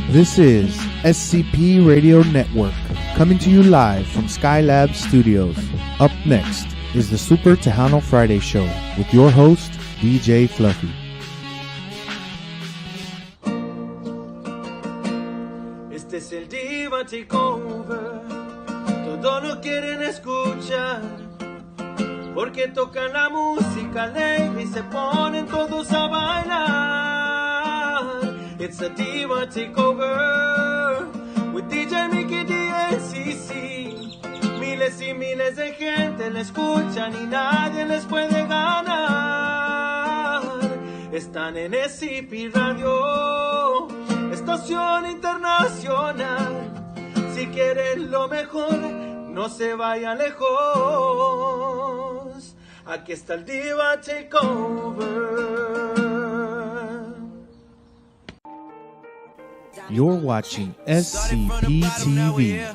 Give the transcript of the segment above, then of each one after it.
This is SCP Radio Network, coming to you live from Skylab Studios. Up next is the Super Tejano Friday Show with your host, DJ Fluffy. Este es el Diva Takeover, todos no quieren escuchar, porque tocan la música alegre y se ponen todos a bailar. It's a Diva Takeover with DJ Mickey DNCC. Miles y miles de gente la escuchan y nadie les puede ganar. Están en SCP Radio, estación internacional. Si quieren lo mejor, no se vayan lejos. Aquí está el Diva Takeover. You're watching SCP TV.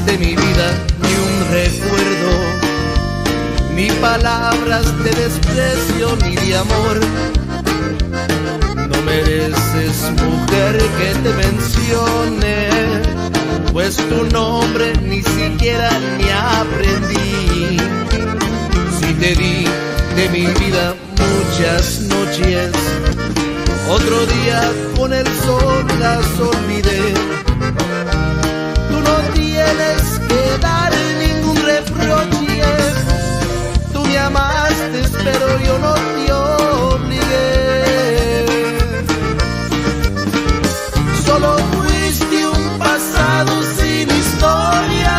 De mi vida ni un recuerdo, ni palabras de desprecio ni de amor. No mereces, mujer, que te mencione, pues tu nombre ni siquiera ni aprendí. Si te di de mi vida muchas noches, otro día con el sol las olvidé. Tienes que dar ningún reproche. Tú me amaste, pero yo no te obligué. Solo fuiste un pasado sin historia,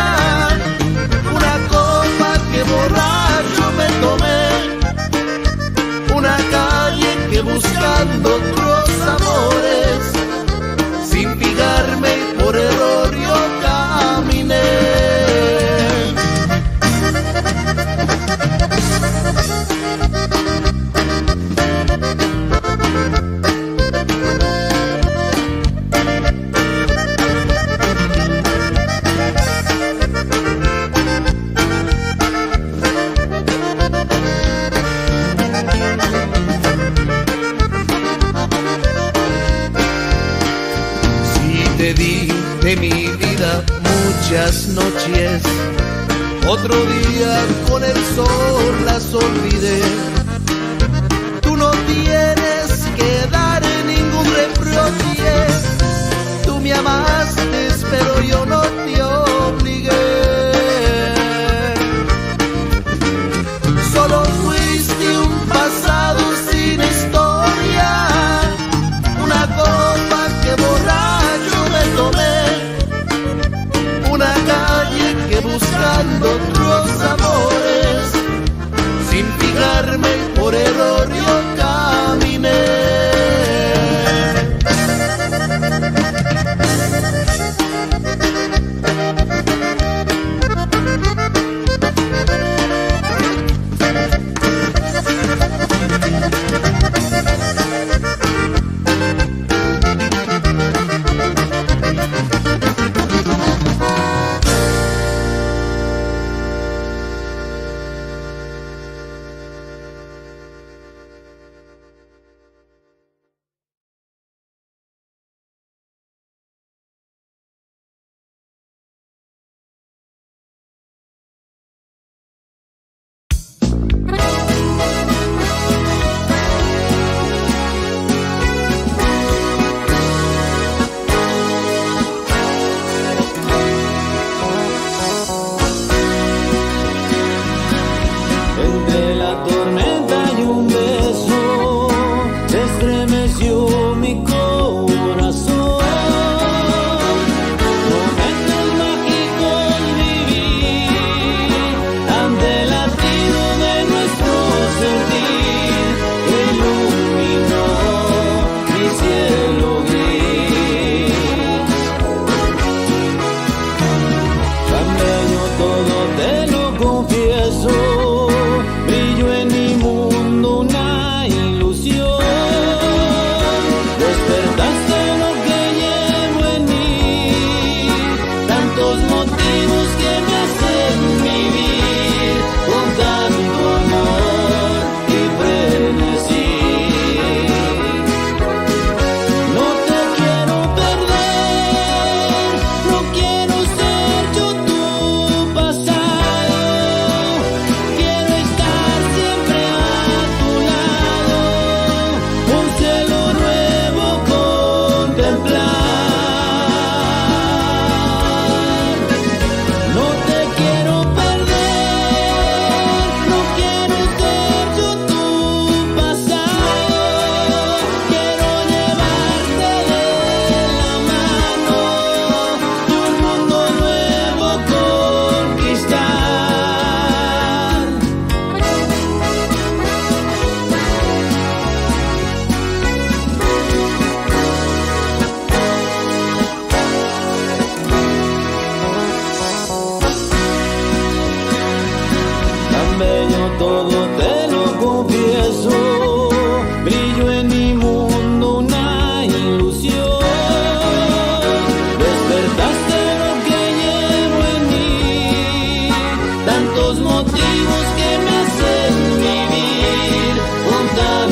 una copa que borracho me tomé, una calle que buscando otros amores, sin fijarme y por error yo caminé. Si te di de mi vida muchas noches, otro día con el sol las olvidé. Tú no tienes que dar ningún reproche. Tú me amaste, pero yo no te obligué. Solo fuiste un pasado sin historia, una copa que borracho me tomé, una calle que buscando otros amores, sin fijarme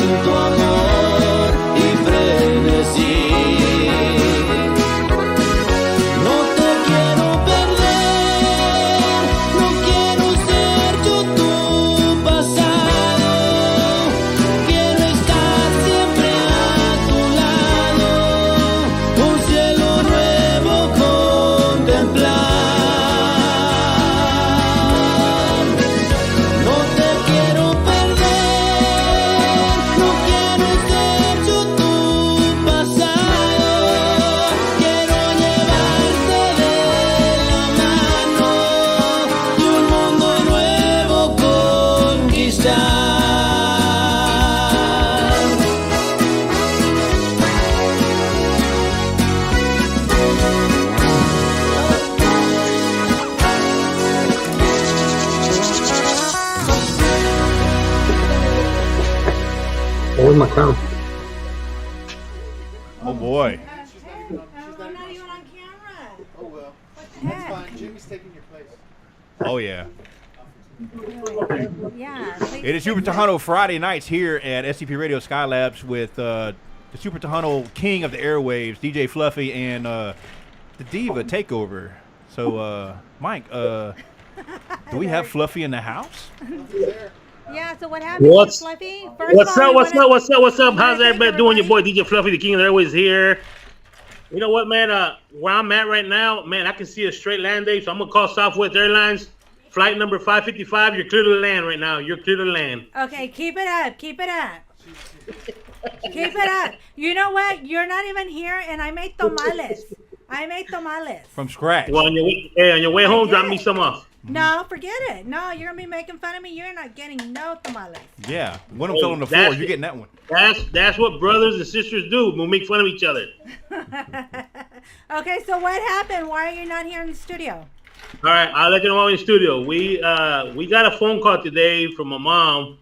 tanto amor y frenesí. No te quiero perder, no quiero ser yo tu pasado. Quiero estar siempre a tu lado, un cielo nuevo contemplar. No te quiero perder, no quiero ser yo tu pasado. Quiero llevarte de la mano y un mundo nuevo conquistar. Where's my crown? Oh boy. I'm not even on camera. Oh well, What the heck? Jimmy's taking your place. Oh yeah. Yeah. It is Super Tejano Friday nights here at SCP Radio Skylabs with the Super Tejano king of the airwaves, DJ Fluffy, and the Diva Takeover. So, Mike, do we have Fluffy in the house? Yeah, so what happened, What's Fluffy? What's up? How's everybody doing? Your boy DJ Fluffy, the king of the airways here. You know what, man? Where I'm at right now, man, I can see a straight land day, so I'm gonna call Southwest Airlines, flight number 555. You're clear to land right now. You're clear to land. Okay, keep it up. Keep it up. Keep it up. You know what? You're not even here, and I made tamales. From scratch. Well, on your way home, drop me some off. No, forget it. No, you're gonna be making fun of me. You're not getting no tamales. Yeah, one of them fell on the floor. You're getting that one. That's what brothers and sisters do. We'll make fun of each other. Okay, so what happened? Why are you not here in the studio? All right, I'll let you know in the studio. We got a phone call today from my mom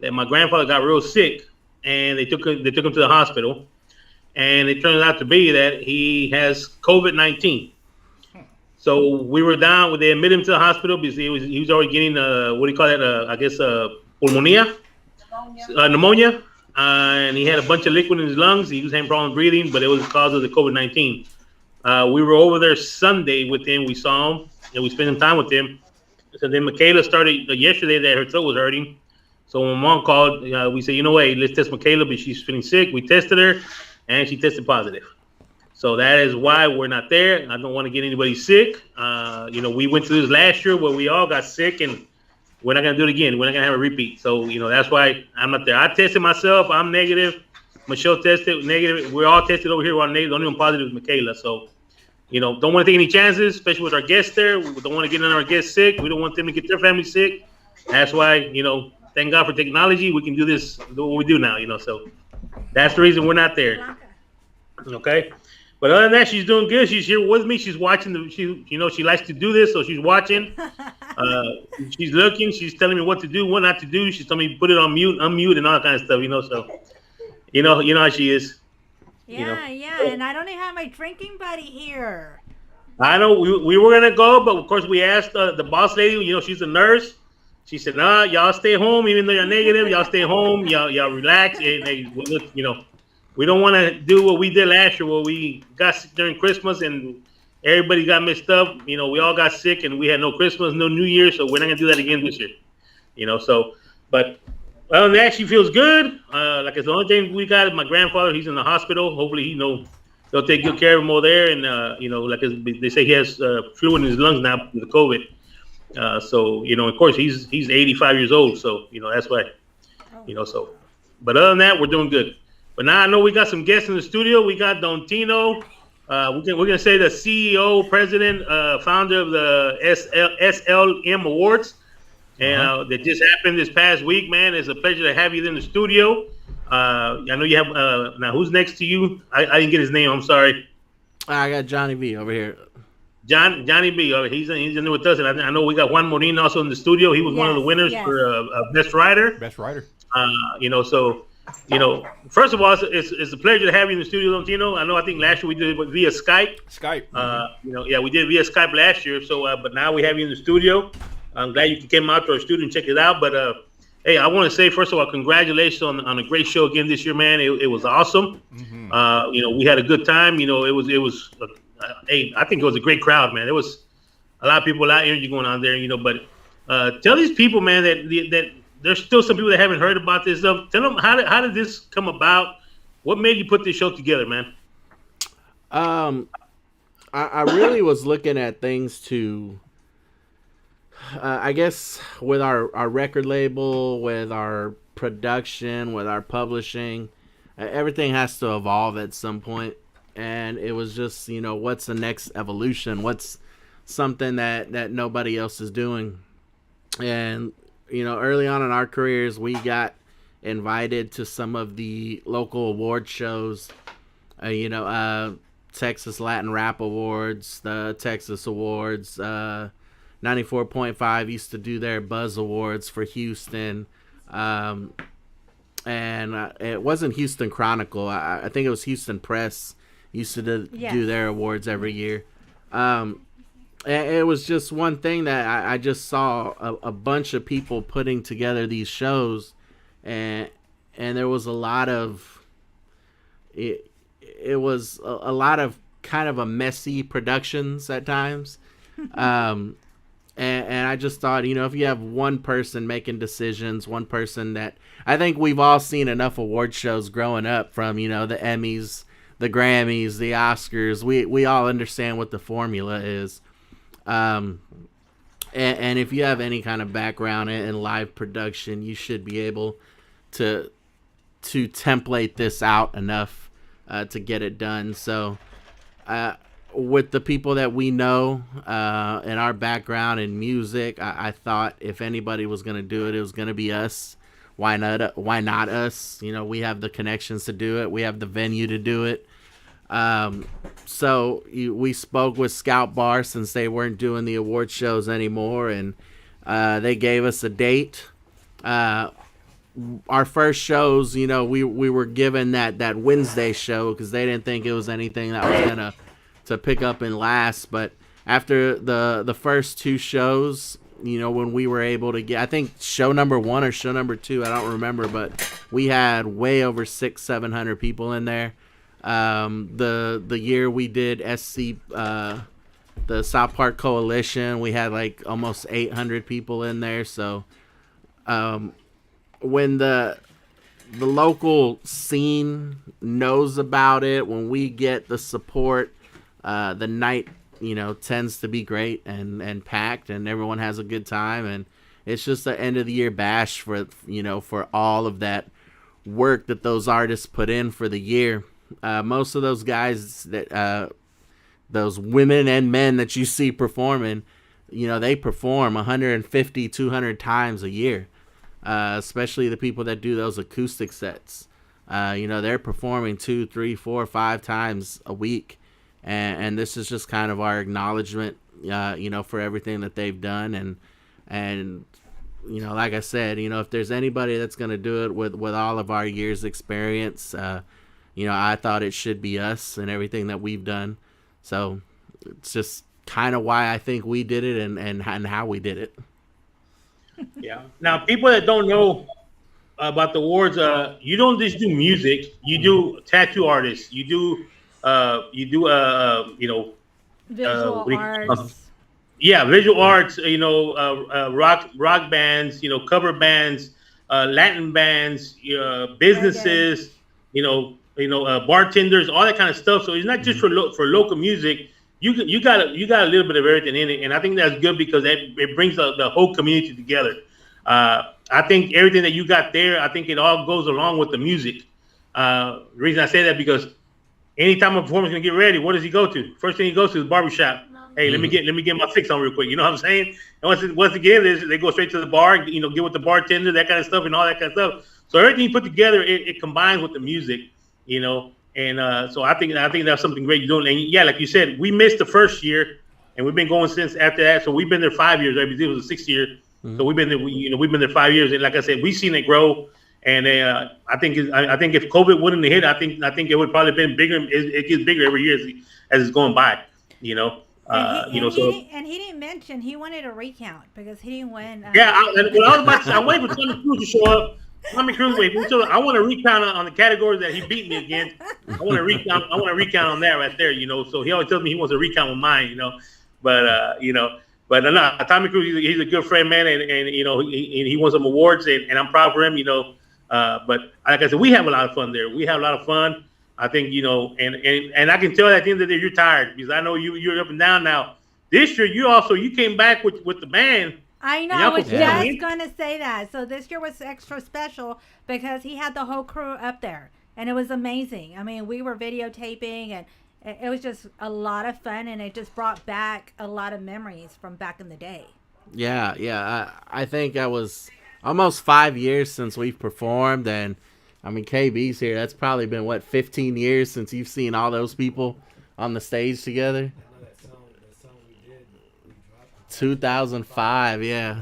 that my grandfather got real sick, and they took him to the hospital, and it turns out to be that he has COVID-19. So we were down. They admitted him to the hospital because he was already getting what do you call that? Pneumonia, and he had a bunch of liquid in his lungs. He was having problems breathing, but it was because of the COVID-19. We were over there Sunday with him. We saw him and we spent some time with him. So then Michaela started yesterday that her throat was hurting. So when mom called, we said, you know what, let's test Michaela, but she's feeling sick. We tested her, and she tested positive. So that is why we're not there. I don't want to get anybody sick. We went through this last year where we all got sick, and we're not going to do it again. We're not going to have a repeat. So, that's why I'm not there. I tested myself. I'm negative. Michelle tested negative. We're all tested over here. We're negative. The only one positive is Michaela. So, don't want to take any chances, especially with our guests there. We don't want to get none of our guests sick. We don't want them to get their family sick. That's why, thank God for technology. We can do what we do now, So that's the reason we're not there. Okay. But other than that, she's doing good. She's here with me. She's watching she likes to do this, so she's watching. She's looking. She's telling me what to do, what not to do. She's telling me put it on mute, unmute, and all that kind of stuff. So, you know how she is. Yeah, and I don't even have my drinking buddy here. I know we were gonna go, but of course we asked the boss lady. She's a nurse. She said, "Nah, y'all stay home, even though you're negative. Y'all stay home. Y'all relax, and we don't want to do what we did last year, where we got sick during Christmas and everybody got messed up. We all got sick and we had no Christmas, no New Year, so we're not gonna do that again this year. But other than that, she feels good. Like it's the only thing we got is my grandfather. He's in the hospital. Hopefully, they'll take good care of him over there. And they say he has fluid in his lungs now with the COVID. So of course he's 85 years old. So that's why. So. But other than that, we're doing good. But now I know we got some guests in the studio. We got Don Tino. We're gonna say the CEO, president, founder of the SLM Awards, and that just happened this past week. Man, it's a pleasure to have you in the studio. I know you have now. Who's next to you? I didn't get his name. I'm sorry. I got Johnny B over here. Johnny B. He's in there with us, and I know we got Juan Morin also in the studio. He was one of the winners for Best Writer. Best Writer. First of all, it's a pleasure to have you in the studio, Don Tino. I think last year we did it via Skype. We did it via Skype last year. So, but now we have you in the studio. I'm glad you came out to our studio and check it out. But Hey, I want to say first of all, congratulations on a great show again this year, man. It was awesome. We had a good time. Hey, I think it was a great crowd, man. There was a lot of people, a lot of energy going on there. But tell these people, man, that there's still some people that haven't heard about this stuff. Tell them how did this come about? What made you put this show together, man? I really was looking at things to, I guess, with our record label, with our production, with our publishing, everything has to evolve at some point. And it was just, what's the next evolution? What's something that nobody else is doing? And, early on in our careers, we got invited to some of the local award shows, Texas Latin Rap Awards, the Texas Awards, 94.5 used to do their Buzz Awards for Houston. And it wasn't Houston Chronicle. I think it was Houston Press used to do their awards every year. It was just one thing that I just saw a bunch of people putting together these shows, and there was a lot of it was a lot of kind of a messy productions at times. And I just thought, if you have one person making decisions, one person that I think we've all seen enough award shows growing up from, the Emmys, the Grammys, the Oscars. We all understand what the formula is. And if you have any kind of background in live production, you should be able to template this out enough to get it done. So with the people that we know in our background in music, I thought if anybody was going to do it, it was going to be us. Why not us? We have the connections to do it. We have the venue to do it. So we spoke with Scout Bar since they weren't doing the award shows anymore, and they gave us a date. Our first shows, we were given that Wednesday show because they didn't think it was anything that was gonna to pick up and last. But after the first two shows, when we were able to get, I think show number 1 or show number 2, I don't remember, but we had way over 600-700 people in there. The year we did the South Park Coalition, we had like almost 800 people in there. So when the local scene knows about it, when we get the support, the night tends to be great and packed, and everyone has a good time, and it's just the end of the year bash for for all of that work that those artists put in for the year. Most of those guys that those women and men that you see performing, they perform 150, 200 times a year. Especially the people that do those acoustic sets. They're performing 2, 3, 4, 5 times a week. And this is just kind of our acknowledgement, for everything that they've done. And like I said, if there's anybody that's going to do it with all of our years experience, I thought it should be us and everything that we've done. So it's just kind of why I think we did it and how we did it. Yeah. Now, people that don't know about the awards, you don't just do music. You do tattoo artists. You do visual arts. Visual arts. Rock bands. Cover bands, Latin bands, businesses. Bartenders, all that kind of stuff. So it's not just for local music. You got a little bit of everything in it, and I think that's good because it brings the whole community together. I think everything that you got there, I think it all goes along with the music. The reason I say that because anytime a performer's gonna get ready, what does he go to? First thing he goes to is the barbershop. Hey, let me get my fix on real quick. You know what I'm saying? And once again, they go straight to the bar. Get with the bartender, that kind of stuff, and all that kind of stuff. So everything you put together, it combines with the music. And so I think that's something great you're doing. And yeah, like you said, we missed the first year, and we've been going since after that. So we've been there 5 years. Right? It was the 6th year. Mm-hmm. So we've been there. We've been there 5 years. And like I said, we've seen it grow. And I think if COVID wouldn't have hit, I think it would probably been bigger. It gets bigger every year as it's going by. He didn't mention he wanted a recount because he didn't win. Yeah, I was about to say, I'm waiting for Tommy Cruz to show up. Tommy Cruz, I want to recount on the categories that he beat me against. I want to recount on that right there. So he always tells me he wants a recount with mine. But no, Tommy Cruz, he's a good friend, man, and he won some awards, and I'm proud for him. But like I said, we have a lot of fun there. We have a lot of fun. I think and I can tell at the end of the day you're tired because I know you're up and down now. This year you came back with the band. I know. I was just gonna say that. So this year was extra special because he had the whole crew up there, and it was amazing. I mean, we were videotaping, and it was just a lot of fun, and it just brought back a lot of memories from back in the day. Yeah. I think that was almost 5 years since we've performed, and I mean KB's here. That's probably been 15 years since you've seen all those people on the stage together. 2005, yeah.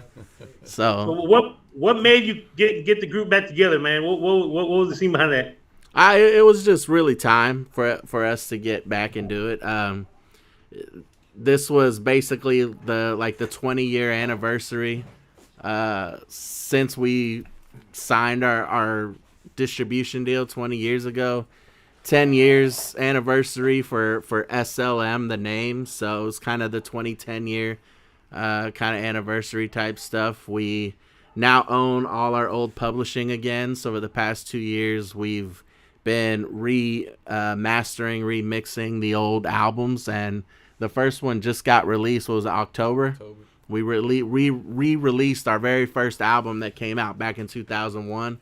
So what made you get the group back together, man? What was the scene behind that? It was just really time for us to get back and do it. This was basically the 20-year anniversary since we signed our distribution deal 20 years ago. 10 years anniversary for SLM, the name. So it was kind of the 2010 year kind of anniversary type stuff. We now own all our old publishing again. So over the past 2 years, we've been mastering, remixing the old albums, and the first one just got released. Was October. We re-released our very first album that came out back in 2001.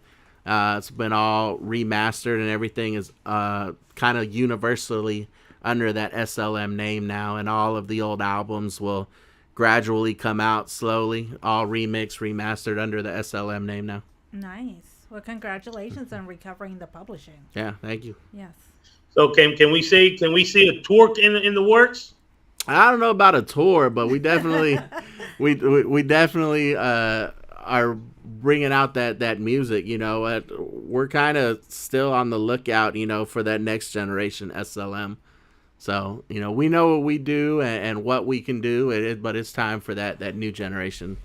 It's been all remastered, and everything is kind of universally under that SLM name now, and all of the old albums will gradually come out slowly, all remixed, remastered under the SLM name now. Nice. Well, congratulations on recovering the publishing. Yeah, thank you. Yes. So can we see a tour in the works? I don't know about a tour, but we definitely we definitely are bringing out that music. We're kind of still on the lookout, for that next generation SLM. So, we know what we do and what we can do, but it's time for that new generation.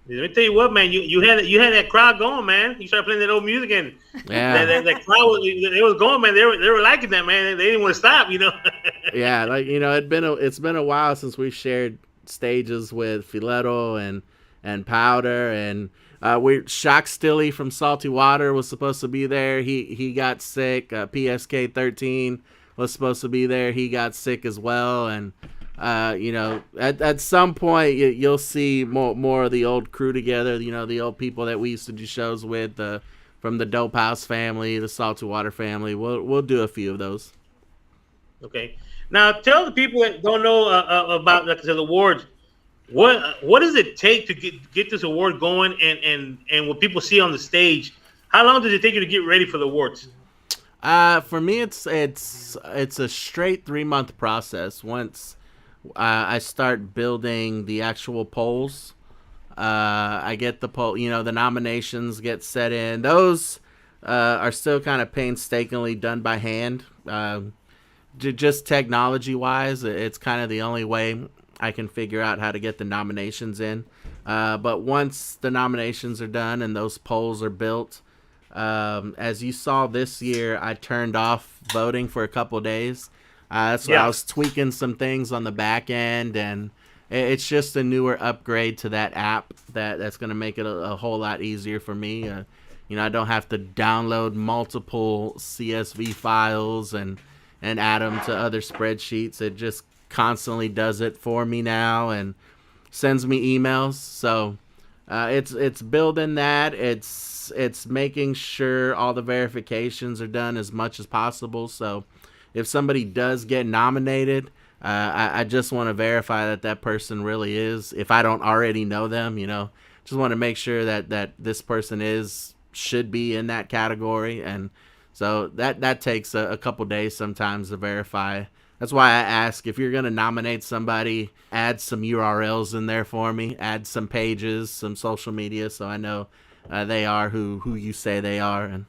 Let me tell you what, man. You had that crowd going, man. You started playing that old music, and that crowd was going, man. They were liking that, man. They didn't want to stop, Yeah, it's been a while since we've shared stages with Filetto and Powder, and Shock Stilly from Salty Water was supposed to be there. He got sick. PSK 13 was supposed to be there. He got sick as well, and at some point you'll see more of the old crew together. The old people that we used to do shows with, from the Dope House family, the Salty Water family. We'll do a few of those. Okay. Now tell the people that don't know about the awards. What does it take to get this award going, and what people see on the stage? How long does it take you to get ready for the awards? For me, it's a straight 3-month process. Once I start building the actual polls, I get the poll. The nominations get set in. Those are still kind of painstakingly done by hand. Just technology-wise, it's kind of the only way I can figure out how to get the nominations in. But once the nominations are done and those polls are built, as you saw this year, I turned off voting for a couple of days. That's why I was tweaking some things on the back end, and it's just a newer upgrade to that app that's going to make it a whole lot easier for me. I don't have to download multiple CSV files and add them to other spreadsheets. It just constantly does it for me now and sends me emails. So it's building that. It's making sure all the verifications are done as much as possible. So if somebody does get nominated, I just want to verify that person really is, if I don't already know them, just want to make sure that this person should be in that category. And so that takes a couple days sometimes to verify. That's why I ask, if you're going to nominate somebody, add some URLs in there for me, add some pages, some social media, so I know they are who you say they are. And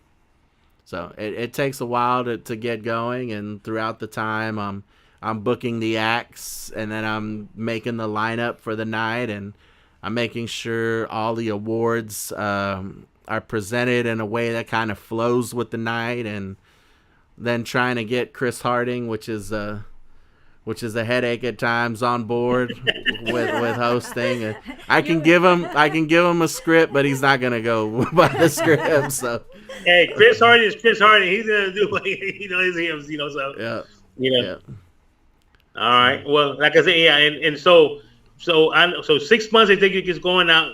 so it takes a while to get going, and throughout the time I'm booking the acts, and then I'm making the lineup for the night, and I'm making sure all the awards are presented in a way that kind of flows with the night, and then trying to get Chris Harding, which is a headache at times, on board with hosting. I can give him a script, but he's not gonna go by the script. So hey, Chris Harding is Chris Harding. He's gonna do what his hymns, So yeah. All right. Well, like I said, yeah, and so 6 months I think it gets going out,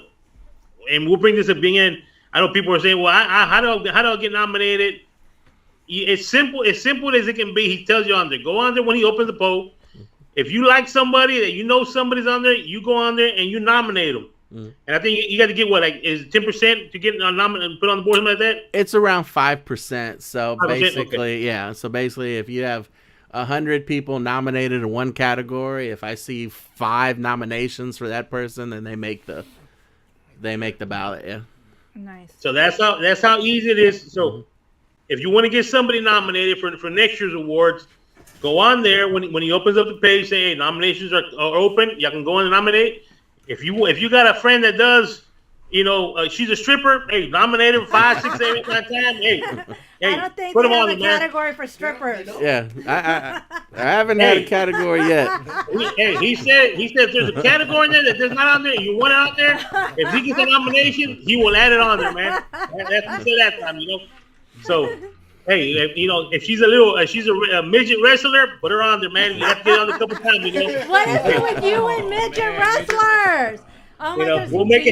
and we'll bring this up again. I know people are saying, well, how do I get nominated? It's simple as it can be. He tells you on there. Go on there when he opens the poll. If you like somebody that somebody's on there, you go on there and you nominate them. Mm. And I think you got to get is 10% to get nominated and put on the board, something like that? It's around 5%. So 5%, basically, okay. Yeah. So basically, if you have 100 people nominated in one category, if I see 5 nominations for that person, then they make the ballot. Yeah. Nice. So that's how easy it is. So if you want to get somebody nominated for next year's awards, go on there when he opens up the page, say, hey, nominations are open. You can go in and nominate. If you got a friend that does, she's a stripper, hey, nominate her 5, 6, 7, 9 times. Hey, I don't think put they have them a category for strippers. Yeah, I haven't had a category yet. He said there's a category in there that there's not on there. You want it out there? If he gets a nomination, he will add it on there, man. That's he said that time, So, hey, if she's a midget wrestler, put her on there, man. You have to get on a couple times, What is it with you and midget wrestlers? Oh my gosh, he'll make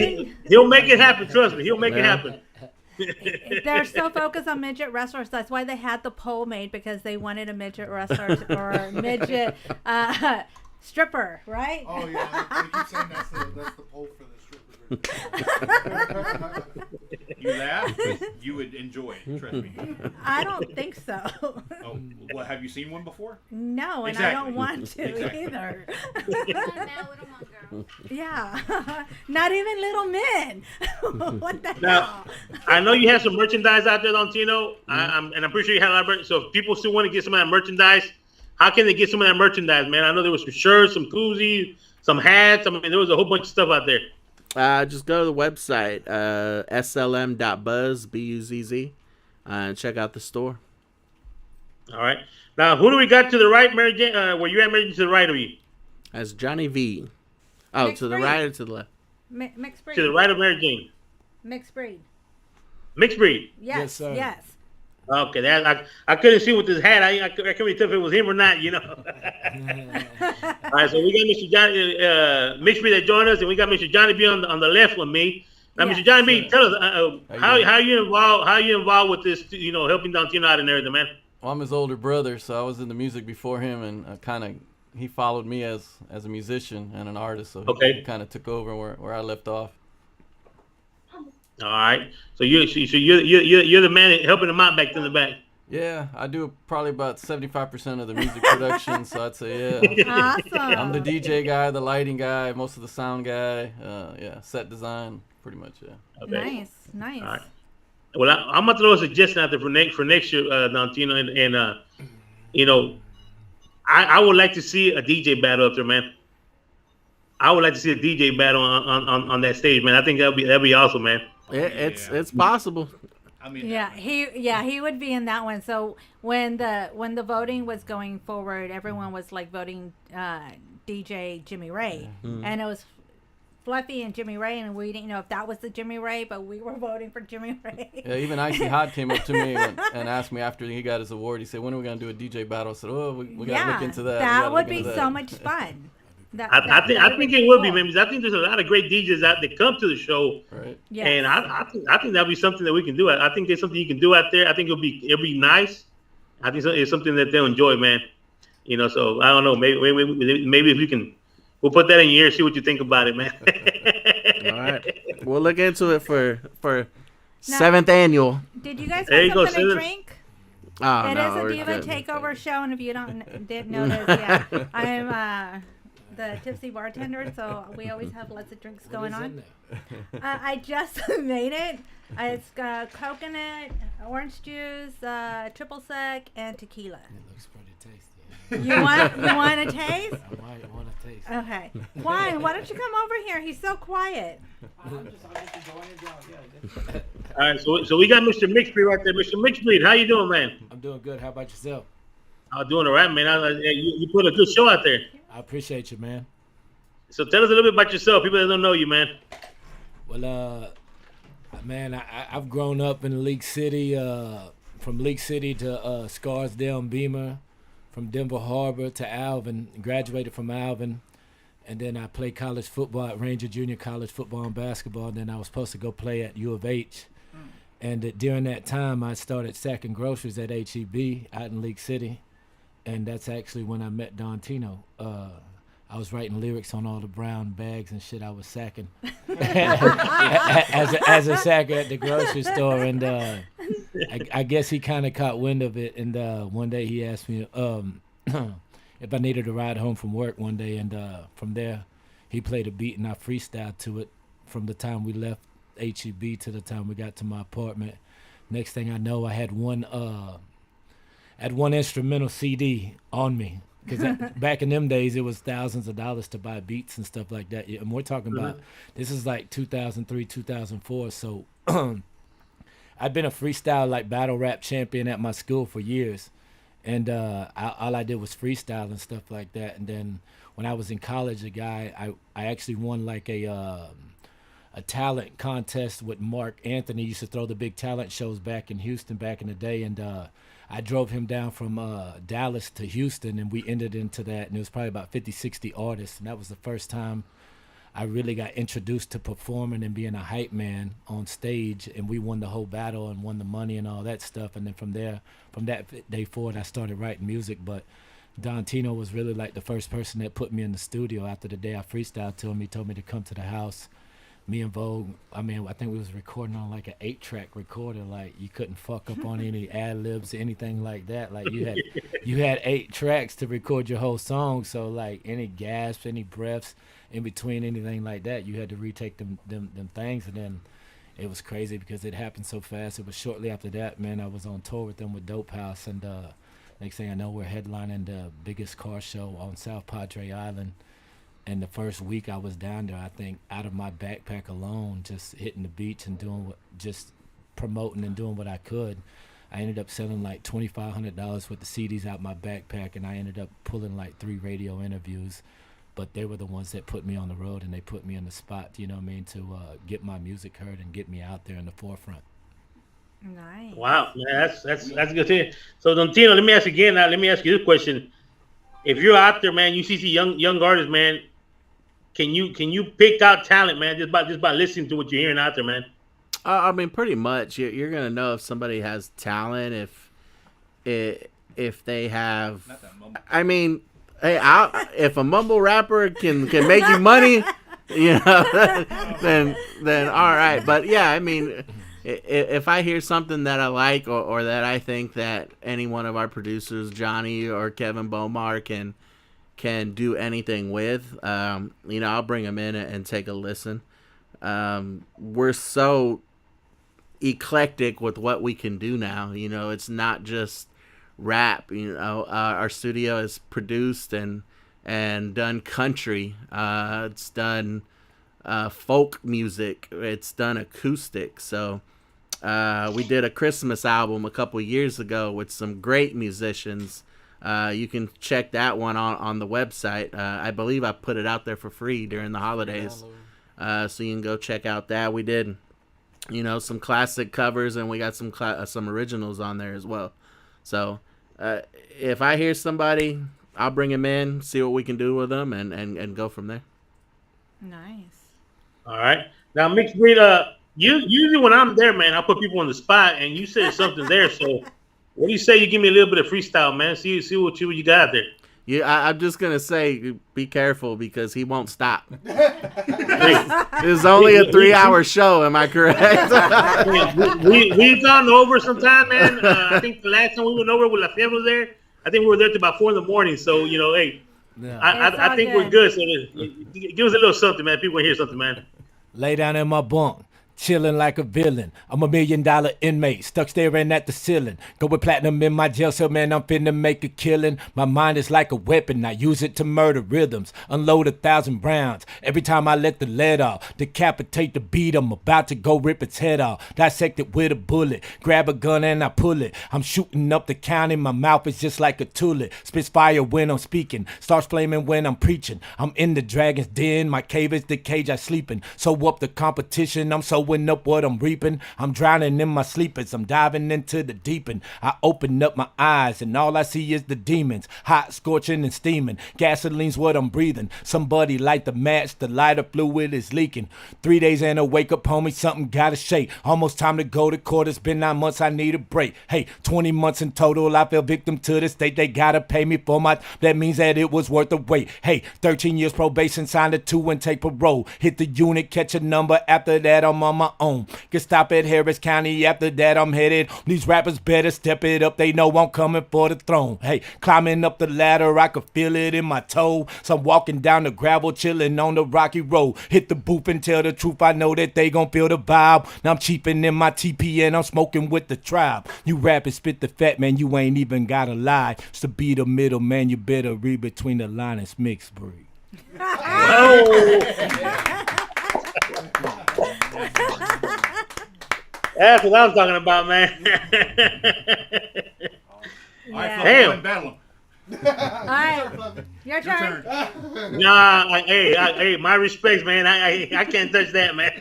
it happen. Trust me, he'll make it happen. They're so focused on midget wrestlers. That's why they had the poll made, because they wanted a midget wrestler or a midget stripper, right? Oh yeah, they keep saying that's the poll for the stripper. You laugh, but you would enjoy it. Trust me. I don't think so. Oh, well, have you seen one before? No, and Exactly. I don't want to either. Yeah, not even little men. What the hell? I know you have some merchandise out there, Don Tino, and I'm pretty sure you had a lot of. So if people still want to get some of that merchandise, how can they get some of that merchandise, man? I know there was some shirts, some koozies, some hats. I mean, there was a whole bunch of stuff out there. Just go to the website, slm.buzz, BUZZ, and check out the store. All right. Now, who do we got to the right, Mary Jane? Where you at, Mary Jane, to the right of you? That's Johnny V. Oh, Mixed to the breed. right or to the left? Mixbreed. To the right of Mary Jane. Mixbreed. Mixbreed. Yes, sir. yes. Okay, I couldn't see with this hat. I couldn't tell if it was him or not, All right, so we got Mr. Johnny Mixbreed that joined us, and we got Mr. Johnny B on the left with me. Now, Yes. Mr. Johnny B, tell us how you involved with this, helping Don Tino out and everything, man. Well, I'm his older brother, so I was in the music before him, and he followed me as a musician and an artist, so he kind of took over where I left off. All right, so you're the man helping him out back in the back. Yeah, I do probably about 75% of the music production, so I'd say, yeah. Awesome. I'm the DJ guy, the lighting guy, most of the sound guy, set design, pretty much, yeah. Okay. Nice. All right. Well, I'm gonna throw a suggestion out there for next year, Don Tino, and I would like to see a DJ battle up there, man. I would like to see a DJ battle on that stage, man. I think that'd be awesome, man. It's possible. I mean, he would be in that one. So when the voting was going forward, everyone was like voting DJ Jimmy Ray, and it was Fluffy and Jimmy Ray, and we didn't know if that was the Jimmy Ray, but we were voting for Jimmy Ray. Yeah, even Icy Hot came up to me and asked me after he got his award. He said, "When are we gonna do a DJ battle?" I said, "Oh, we gotta look into that." That would be so much fun. I think it would be, man, because I think there's a lot of great DJs out that come to the show, right? Yes. And I think that'd be something that we can do. I think there's something you can do out there. I think it'll be nice. I think it's something that they'll enjoy, man. So I don't know. Maybe if we can, we'll put that in your ear. See what you think about it, man. All right, we'll look into it for 7th annual. Did you guys There want you go, something to Sid. drink? Oh, It no, is a we're Diva good. Takeover show, and if you didn't notice, yeah, I'm the tipsy bartender, so we always have lots of drinks going on. I just made it. It's coconut, orange juice, triple sec, and tequila. It looks pretty tasty. You want a taste? I might want a taste. Okay. Juan, why don't you come over here? He's so quiet. I'm just enjoying it, y'all. All right, so we got Mr. Mixbreed right there. Mr. Mixbreed, how you doing, man? I'm doing good. How about yourself? I'm doing all right, man. You put a good show out there. I appreciate you, man. So tell us a little bit about yourself. People that don't know you, man. Well, man, I've grown up in League City, from League City to Scarsdale and Beamer, from Denver Harbor to Alvin, graduated from Alvin, and then I played college football at Ranger Junior College football and basketball, and then I was supposed to go play at U of H. And during that time, I started sacking groceries at HEB out in League City, and that's actually when I met Don Tino. I was writing lyrics on all the brown bags and shit I was sacking as a sacker at the grocery store, and I guess he kind of caught wind of it, and one day he asked me if I needed a ride home from work one day, and from there he played a beat and I freestyled to it from the time we left HEB to the time we got to my apartment. Next thing I know, I had one instrumental CD on me. Because back in them days, it was thousands of dollars to buy beats and stuff like that. And we're talking about, this is like 2003, 2004. So I'd been a freestyle, like battle rap champion at my school for years. And all I did was freestyle and stuff like that. And then when I was in college, I actually won like a talent contest with Mark Anthony. He used to throw the big talent shows back in Houston back in the day. And I drove him down from Dallas to Houston, and we entered into that, and it was probably about 50, 60 artists, and that was the first time I really got introduced to performing and being a hype man on stage, and we won the whole battle and won the money and all that stuff. And then from that day forward, I started writing music. But Don Tino was really like the first person that put me in the studio. After the day I freestyled to him, he told me to come to the house. Me and Vogue, I think we was recording on like an 8-track recorder. Like you couldn't fuck up on any ad-libs or anything like that. Like you had 8 tracks to record your whole song. So like any gasps, any breaths in between, anything like that, you had to retake them things. And then it was crazy because it happened so fast. It was shortly after that, man, I was on tour with them with Dope House. And next thing I know, we're headlining the biggest car show on South Padre Island. And the first week I was down there, I think out of my backpack alone, just hitting the beach and just promoting and doing what I could, I ended up selling like $2,500 with the CDs out my backpack, and I ended up pulling like 3 radio interviews. But they were the ones that put me on the road, and they put me in the spot, you know what I mean, to get my music heard and get me out there in the forefront. Nice. Wow, man, that's good to hear. So, Don Tino, let me ask you again. Now, let me ask you this question: if you're out there, man, you see young artists, man. Can you pick out talent, man, just by listening to what you're hearing out there, man? I mean, pretty much. You're gonna know if somebody has talent if they have. Not that mumble. I mean, hey, if a mumble rapper can make you money, you know, then all right. But yeah, I mean, if I hear something that I like or that I think that any one of our producers, Johnny or Kevin Bomar, can do anything with, you know, I'll bring them in and take a listen. We're so eclectic with what we can do now. You know, it's not just rap. You know, our studio has produced and done country. It's done folk music. It's done acoustic. So we did a Christmas album a couple years ago with some great musicians. You can check that one on the website. I believe I put it out there for free during the holidays. So you can go check out that. We did, you know, some classic covers, and we got some originals on there as well. So if I hear somebody, I'll bring them in, see what we can do with them, and go from there. Nice. All right. Now, Mixbreed, usually when I'm there, man, I'll put people on the spot, and you said something there, so... What do you say? You give me a little bit of freestyle, man. See what you got there. Yeah, I'm just gonna say, be careful because he won't stop. It's only a 3-hour show. Am I correct? We've gone over sometime, man. I think the last time we went over with La Fiebre was there. I think we were there till about 4 a.m. So you know, hey, Yeah. I think we're good. So give us a little something, man. People want to hear something, man. Lay down in my bunk, chilling like a villain. I'm $1 million inmate, stuck staring at the ceiling. Go with platinum in my jail cell, man, I'm finna make a killing. My mind is like a weapon, I use it to murder rhythms. Unload 1,000 rounds every time I let the lead off. Decapitate the beat, I'm about to go rip its head off. Dissect it with a bullet, grab a gun and I pull it. I'm shooting up the county, my mouth is just like a tulip. Spits fire when I'm speaking, starts flaming when I'm preaching. I'm in the dragon's den, my cave is the cage I sleep in. So up the competition, I'm sowing up what I'm reaping. I'm drowning in my sleep as I'm diving into the deep end. I open up my eyes and all I see is the demons, hot, scorching and steaming. Gasoline's what I'm breathing. Somebody light the match, the lighter fluid is leaking. 3 days and a wake up, homie, something gotta shake. Almost time to go to court, it's been 9 months, I need a break. Hey, 20 months in total, I fell victim to the state. They gotta pay me for my, that means that it was worth the wait. Hey, 13 years probation, signed a 2 and take parole. Hit the unit, catch a number, after that I'm on my own. Get stopped at Harris County, after that I'm headed. These rappers better step it up, they know I'm coming for the throne. Hey, climbing up the ladder, I could feel it in my toe. So I'm walking down the gravel, chilling on the rocky road. Hit the booth and tell the truth, I know that they gon' feel the vibe. Now I'm cheaping in my TP and I'm smoking with the tribe. You rap and spit the fat, man, you ain't even gotta lie. Just to be the middle, man, you better read between the lines. It's Mixbreed. Oh. That's what I was talking about, man. Damn. All right, your turn. Nah, hey, my respects, man. I can't touch that, man.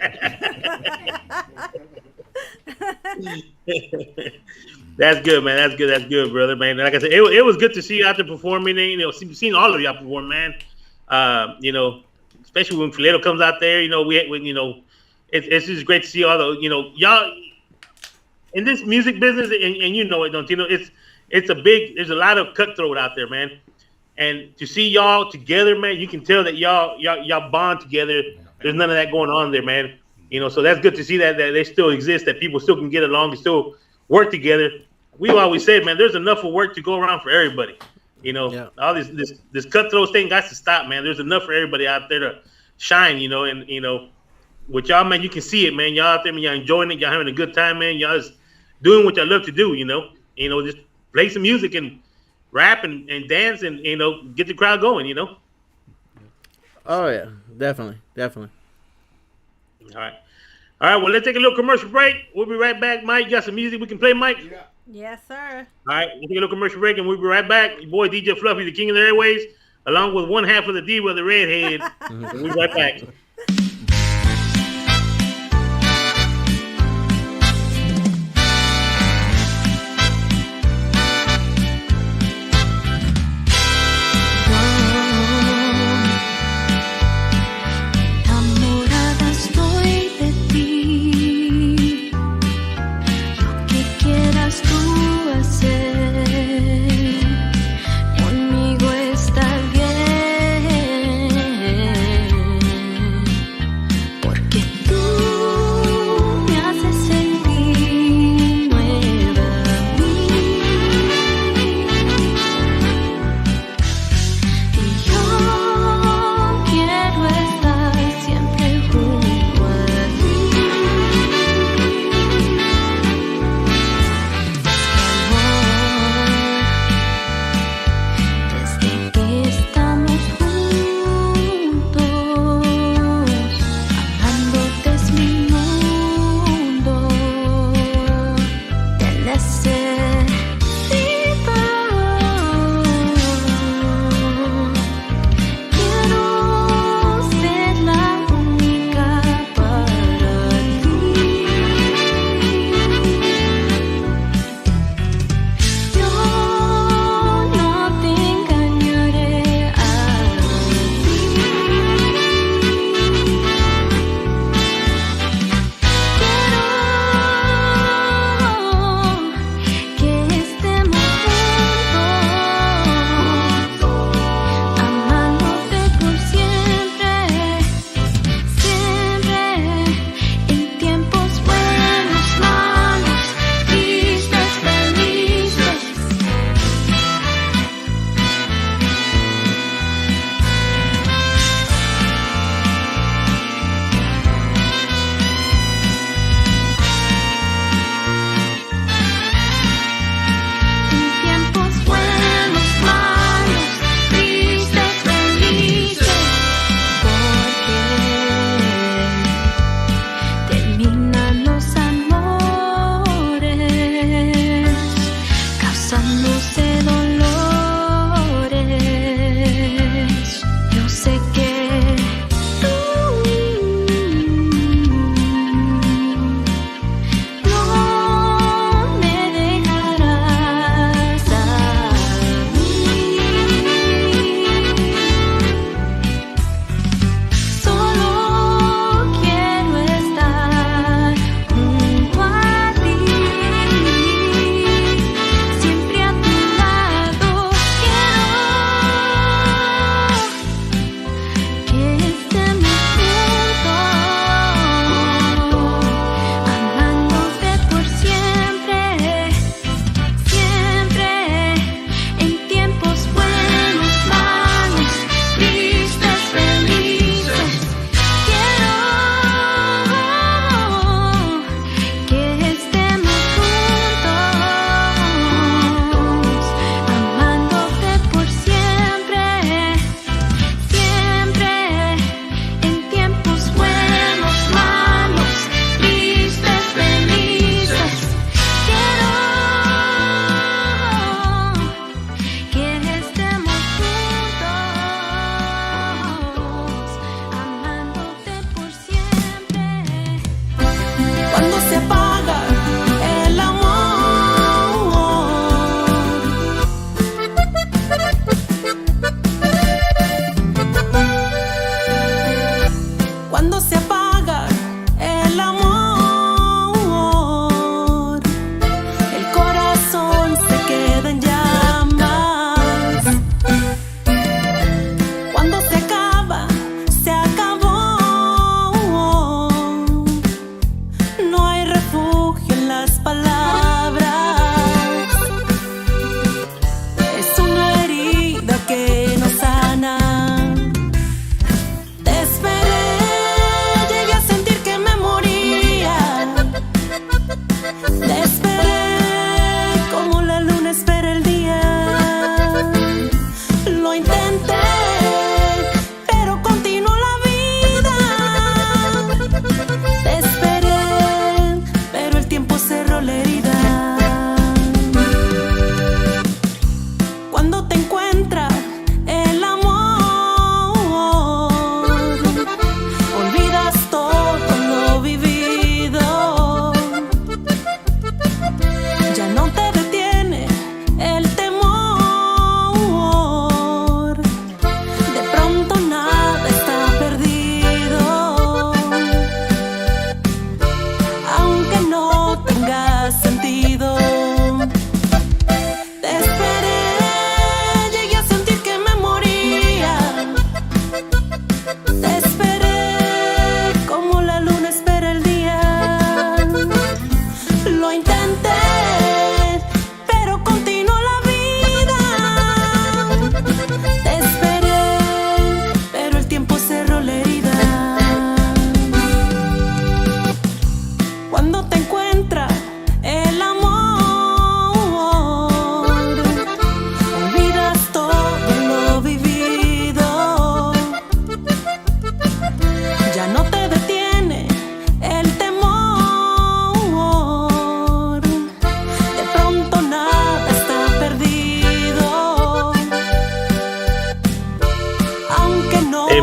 That's good, man. That's good, brother, man. Like I said, it was good to see you out there performing. And, seeing all of y'all perform, man. Especially when Fileto comes out there. It's just great to see all the, y'all in this music business, and you know it, don't you know? There's a lot of cutthroat out there, man. And to see y'all together, man, you can tell that y'all bond together. There's none of that going on there, man. So that's good to see that they still exist, that people still can get along and still work together. We've always said, man, there's enough of work to go around for everybody. All this cutthroat thing got to stop, man. There's enough for everybody out there to shine, and with y'all, man, you can see it, man. Y'all out there, man, y'all enjoying it, y'all having a good time, man. Y'all just doing what y'all love to do, just play some music and rap and dance and get the crowd going, Oh yeah, definitely. All right, well, let's take a little commercial break. We'll be right back. Mike, you got some music we can play, Mike? Yeah. Yes, sir. All right, we'll take a little commercial break and we'll be right back. Your boy DJ Fluffy, the king of the airways, along with one half of the Diva, the redhead. We'll be right back.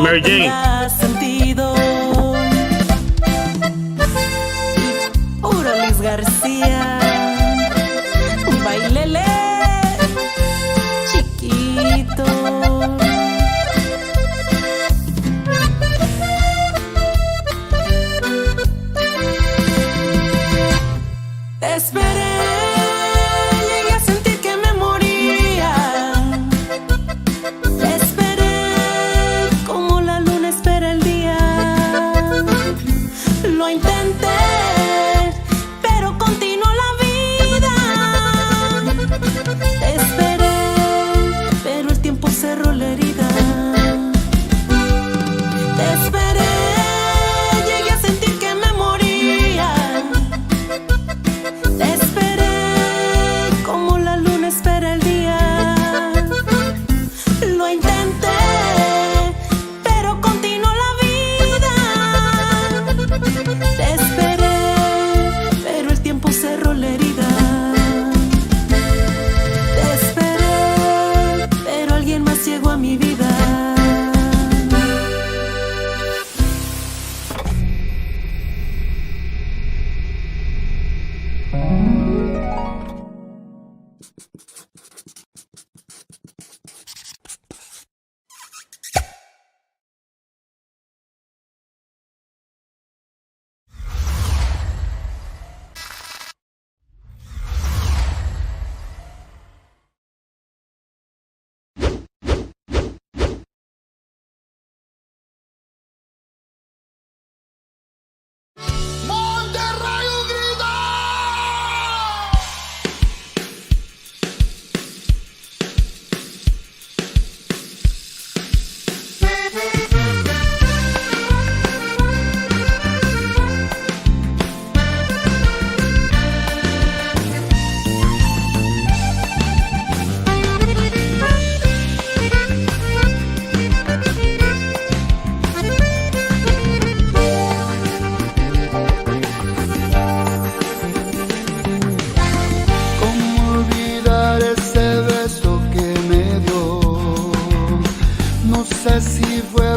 Mary Jane. Sentido. Puro Luis García. Un bailele chiquito. Te esperé, llegué a sentir que me moría. Te esperé como la luna espera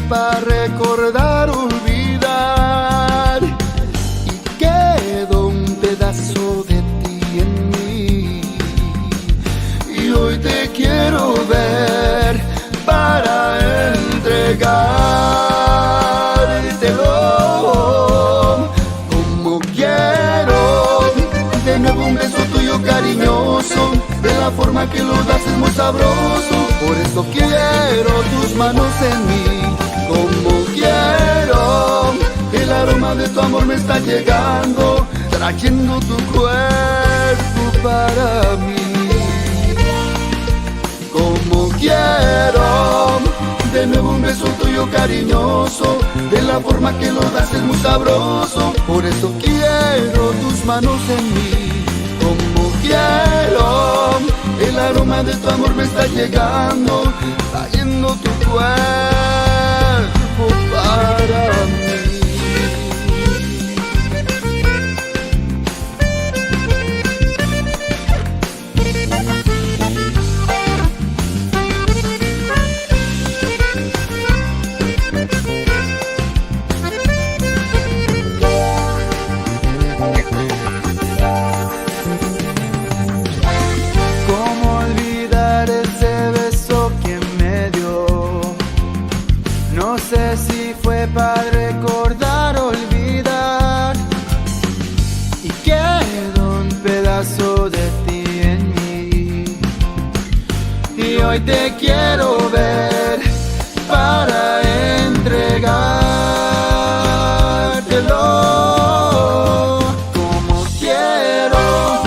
para recordar, olvidar, y quedó un pedazo de ti en mí. Y hoy te quiero ver para entregártelo como quiero. De nuevo un beso tuyo cariñoso, de la forma que lo das es muy sabroso. Por eso quiero tus manos en mí, como quiero. El aroma de tu amor me está llegando, trayendo tu cuerpo para mí. Como quiero, de nuevo un beso tuyo cariñoso, de la forma que lo das es muy sabroso. Por eso quiero tus manos en mí, como quiero. El aroma de tu amor me está llegando, trayendo tu cuerpo para mí. No sé si fue para recordar, olvidar, y quedó un pedazo de ti en mí. Y hoy te quiero ver para entregártelo como quiero.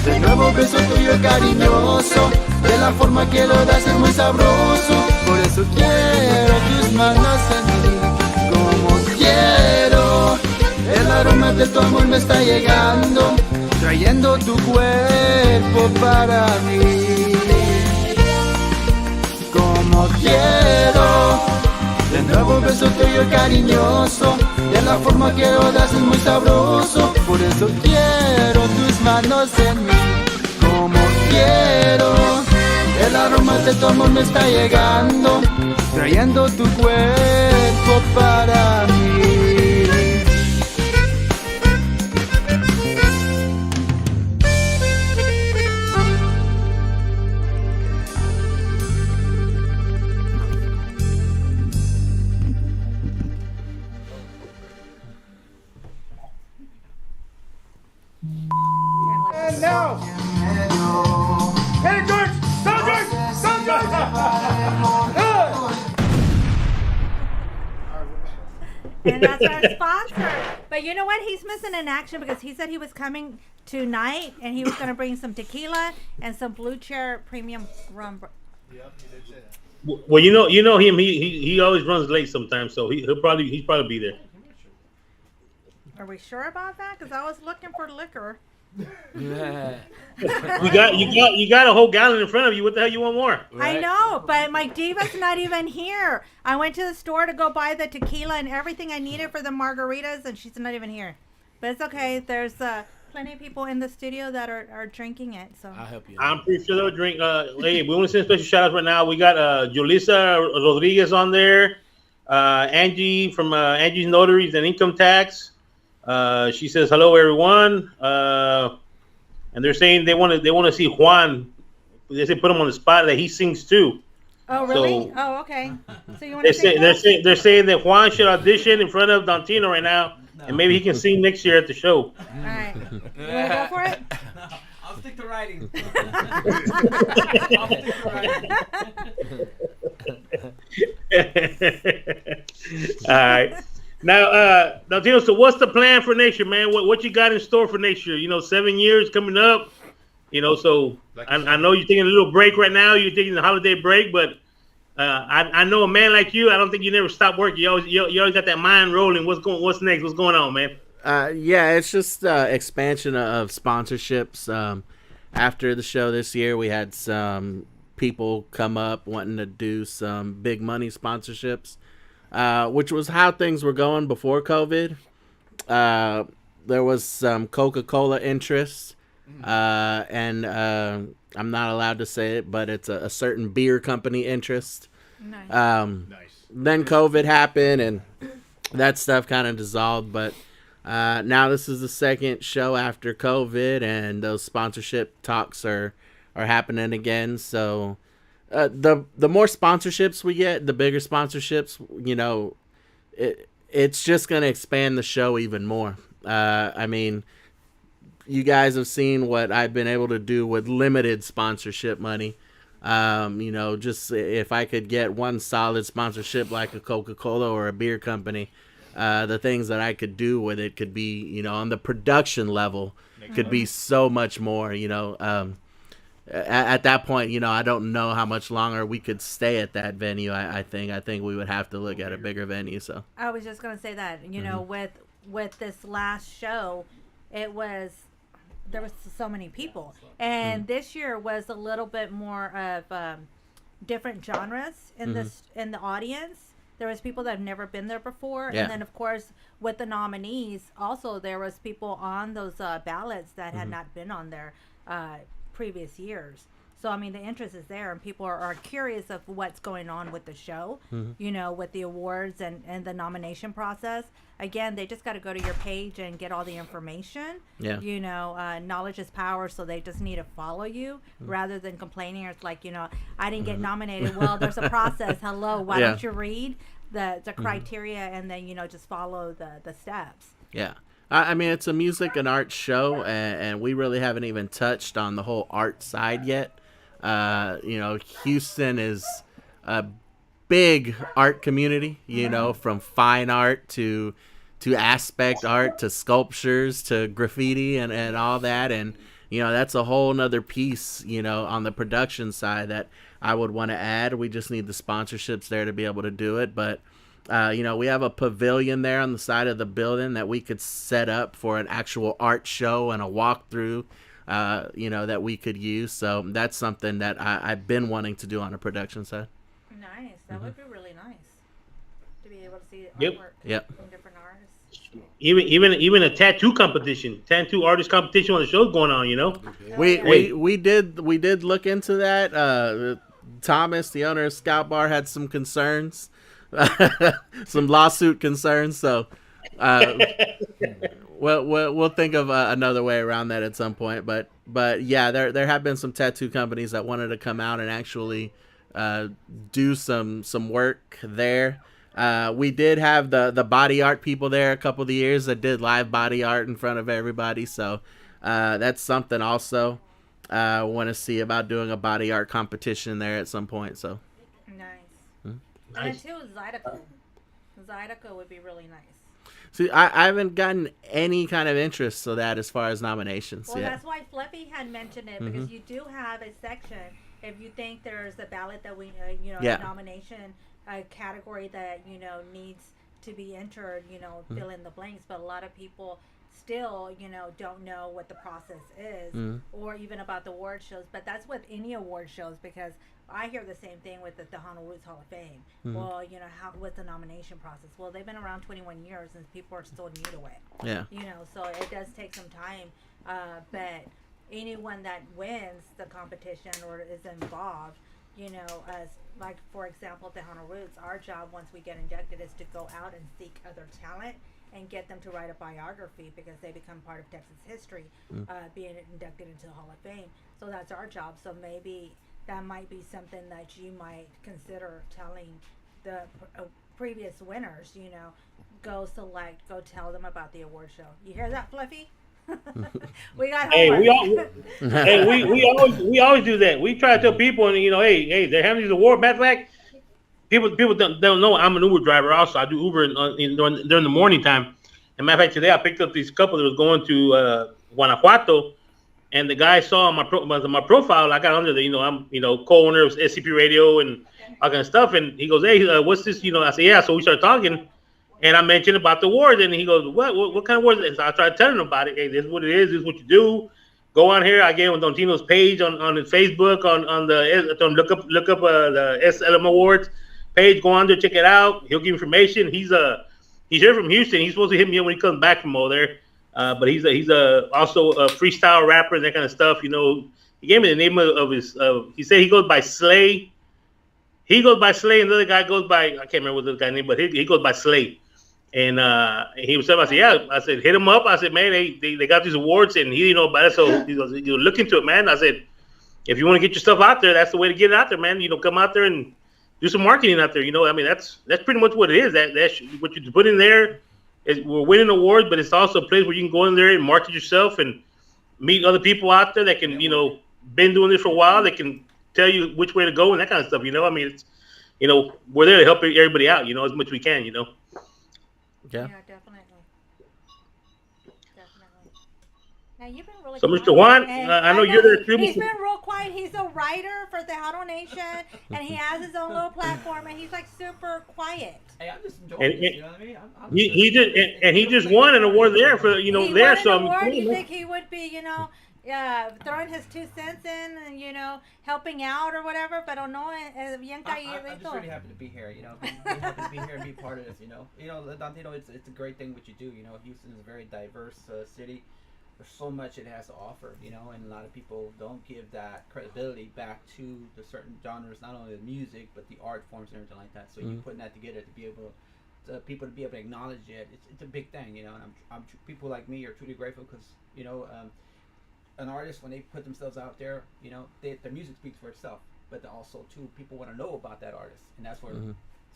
De nuevo beso tuyo cariñoso, de la forma que lo das es muy sabroso. Por eso quiero tus manos en mí, como quiero. El aroma de tu amor me está llegando, trayendo tu cuerpo para mí. Como quiero, de nuevo beso tuyo cariñoso, de la forma que lo das es muy sabroso. Por eso quiero tus manos en mí, como quiero. El aroma de tu amor me está llegando, trayendo tu cuerpo para mí. And now, hey George, come George, come George. And that's our sponsor. But you know what? He's missing in action because he said he was coming tonight and he was going to bring some tequila and some Blue Chair premium rum. Yep, he did say that. Well, you know him. He always runs late sometimes, so he'll probably be there. Are we sure about that? Because I was looking for liquor. You got a whole gallon in front of you. What the hell you want more? Right? I know, but my diva's not even here. I went to the store to go buy the tequila and everything I needed for the margaritas, and she's not even here. But it's okay. There's plenty of people in the studio that are drinking it. So I'll help you. I'm pretty sure they'll drink. Hey, we want to send special shout outs right now. We got Julissa Rodriguez on there, Angie from Angie's Notaries and Income Tax. She says hello everyone, and they're saying they want to see Juan. They say put him on the spot that he sings too. Oh really? So, okay. So you want to they're saying that Juan should audition in front of Don Tino right now, and maybe he can sing next year at the show. All right, you want to go for it? I'll stick to writing. All right. Now, Tino, so what's the plan for next year, man? What you got in store for next year? 7 years coming up. So I know you're taking a little break right now. You're taking the holiday break, but I know a man like you. I don't think you never stop working. You always got that mind rolling. What's next? What's going on, man? Yeah, it's just expansion of sponsorships. After the show this year, we had some people come up wanting to do some big money sponsorships. Which was how things were going before COVID. There was some Coca-Cola interest, and I'm not allowed to say it, but it's a certain beer company interest. Nice. then COVID happened and that stuff kind of dissolved. But now this is the second show after COVID, and those sponsorship talks are happening again. So the more sponsorships we get, the bigger sponsorships, you know, it's just going to expand the show even more. I mean, you guys have seen what I've been able to do with limited sponsorship money. You know, just if I could get one solid sponsorship like a Coca-Cola or a beer company, the things that I could do with it could be, you know, on the production level, could be so much more, you know. At that point, you know, I don't know how much longer we could stay at that venue. I think we would have to look at a bigger venue. So I was just gonna say that, you know, with this last show, there was so many people, and this year was a little bit more of different genres in in the audience. There was people that have never been there before, and then of course with the nominees, also there was people on those ballots that had not been on there previous years. So I mean, the interest is there, and people are curious of what's going on with the show, you know, with the awards and the nomination process. Again, they just got to go to your page and get all the information. Yeah. You know, knowledge is power, so they just need to follow you rather than complaining. It's like, you know, I didn't get nominated. Well, there's a process. Hello, why don't you read the criteria and then, you know, just follow the steps. Yeah. I mean, it's a music and art show, and we really haven't even touched on the whole art side yet. You know, Houston is a big art community, you know, from fine art to aspect art to sculptures to graffiti and all that. And, you know, that's a whole nother piece, you know, on the production side that I would want to add. We just need the sponsorships there to be able to do it. But, you know, we have a pavilion there on the side of the building that we could set up for an actual art show and a walkthrough. You know, that we could use. So that's something that I've been wanting to do on the production side. Nice. That would be really nice to be able to see artwork from different artists. Even a tattoo artist competition on the show going on, you know. We did look into that. Thomas, the owner of Scout Bar, had some concerns, some lawsuit concerns. So we'll think of another way around that at some point. But yeah, there have been some tattoo companies that wanted to come out and actually do some work there. We did have the body art people there a couple of years that did live body art in front of everybody. So that's something also I want to see about doing a body art competition there at some point. So nice. And too, Zydeco would be really nice. See, I haven't gotten any kind of interest to that as far as nominations. Well, that's why Fluffy had mentioned it, because you do have a section if you think there's a ballot that we, you know, a nomination category that, you know, needs to be entered, you know, fill in the blanks. But a lot of people still, you know, don't know what the process is or even about the award shows. But that's with any award shows, because I hear the same thing with the Tejano Roots Hall of Fame. Well, you know, what's the nomination process? Well, they've been around 21 years and people are still new to it. Yeah. You know, so it does take some time. But anyone that wins the competition or is involved, you know, as like, for example, Tejano Roots, our job once we get inducted is to go out and seek other talent and get them to write a biography, because they become part of Texas history, being inducted into the Hall of Fame. So that's our job. So maybe that might be something that you might consider telling the previous winners, you know, go tell them about the award show. You hear that, Fluffy? We got homework. We always do that. We try to tell people, and you know, hey, they're having these award back. People don't know I'm an Uber driver. Also, I do Uber during the morning time. And matter of fact, today I picked up this couple that was going to Guanajuato, and the guy saw my profile. I got under the, you know, I'm, you know, co-owner of SCP Radio and all kind of stuff. And he goes, hey, what's this? You know, I said, yeah. So we started talking, and I mentioned about the awards, and he goes, what kind of awards? So I started telling him about it. Hey, this is what it is. This is what you do. Go on here. I gave him on Tino's page on his Facebook on the look up the SLM Awards page. Go on there, check it out. He'll give information. He's here from Houston. He's supposed to hit me up when he comes back from over there. But he's also a freestyle rapper and that kind of stuff. You know, he gave me the name of his. He said he goes by Slay. he goes by Slay, and the other guy goes by, I can't remember what the guy's name, but he goes by Slay. And he was telling me, I said, yeah. I said, hit him up. I said, man, they got these awards, and he didn't know about it. So he goes, look into it, man. I said, if you want to get your stuff out there, that's the way to get it out there, man. Come out there and do some marketing out there. I mean, that's pretty much what it is. That's what you put in there. We're winning awards, but it's also a place where you can go in there and market yourself and meet other people out there that can, been doing this for a while. They can tell you which way to go and that kind of stuff. I mean, it's, we're there to help everybody out, as much as we can, Yeah, definitely. Now you've been really. So, Mr. Juan, I know you're there too. He's been real quiet. He's a writer for the Tejano Nation, and he has his own little platform, and he's like super quiet. Hey, I'm just enjoying this, you know what I mean? He just won an award there for He there. Won an award. You think he would be throwing his 2 cents in and helping out or whatever, but don't know bien I'm just really happy to be here. Really happy to be here and be part of this. Dantino, it's a great thing what you do. Houston is a very diverse city. There's so much it has to offer, and a lot of people don't give that credibility back to the certain genres, not only the music but the art forms and everything like that. So you putting that together to be able to people to be able to acknowledge it, it's a big thing, and I'm people like me are truly grateful because an artist, when they put themselves out there, the music speaks for itself, but also too people want to know about that artist, and that's where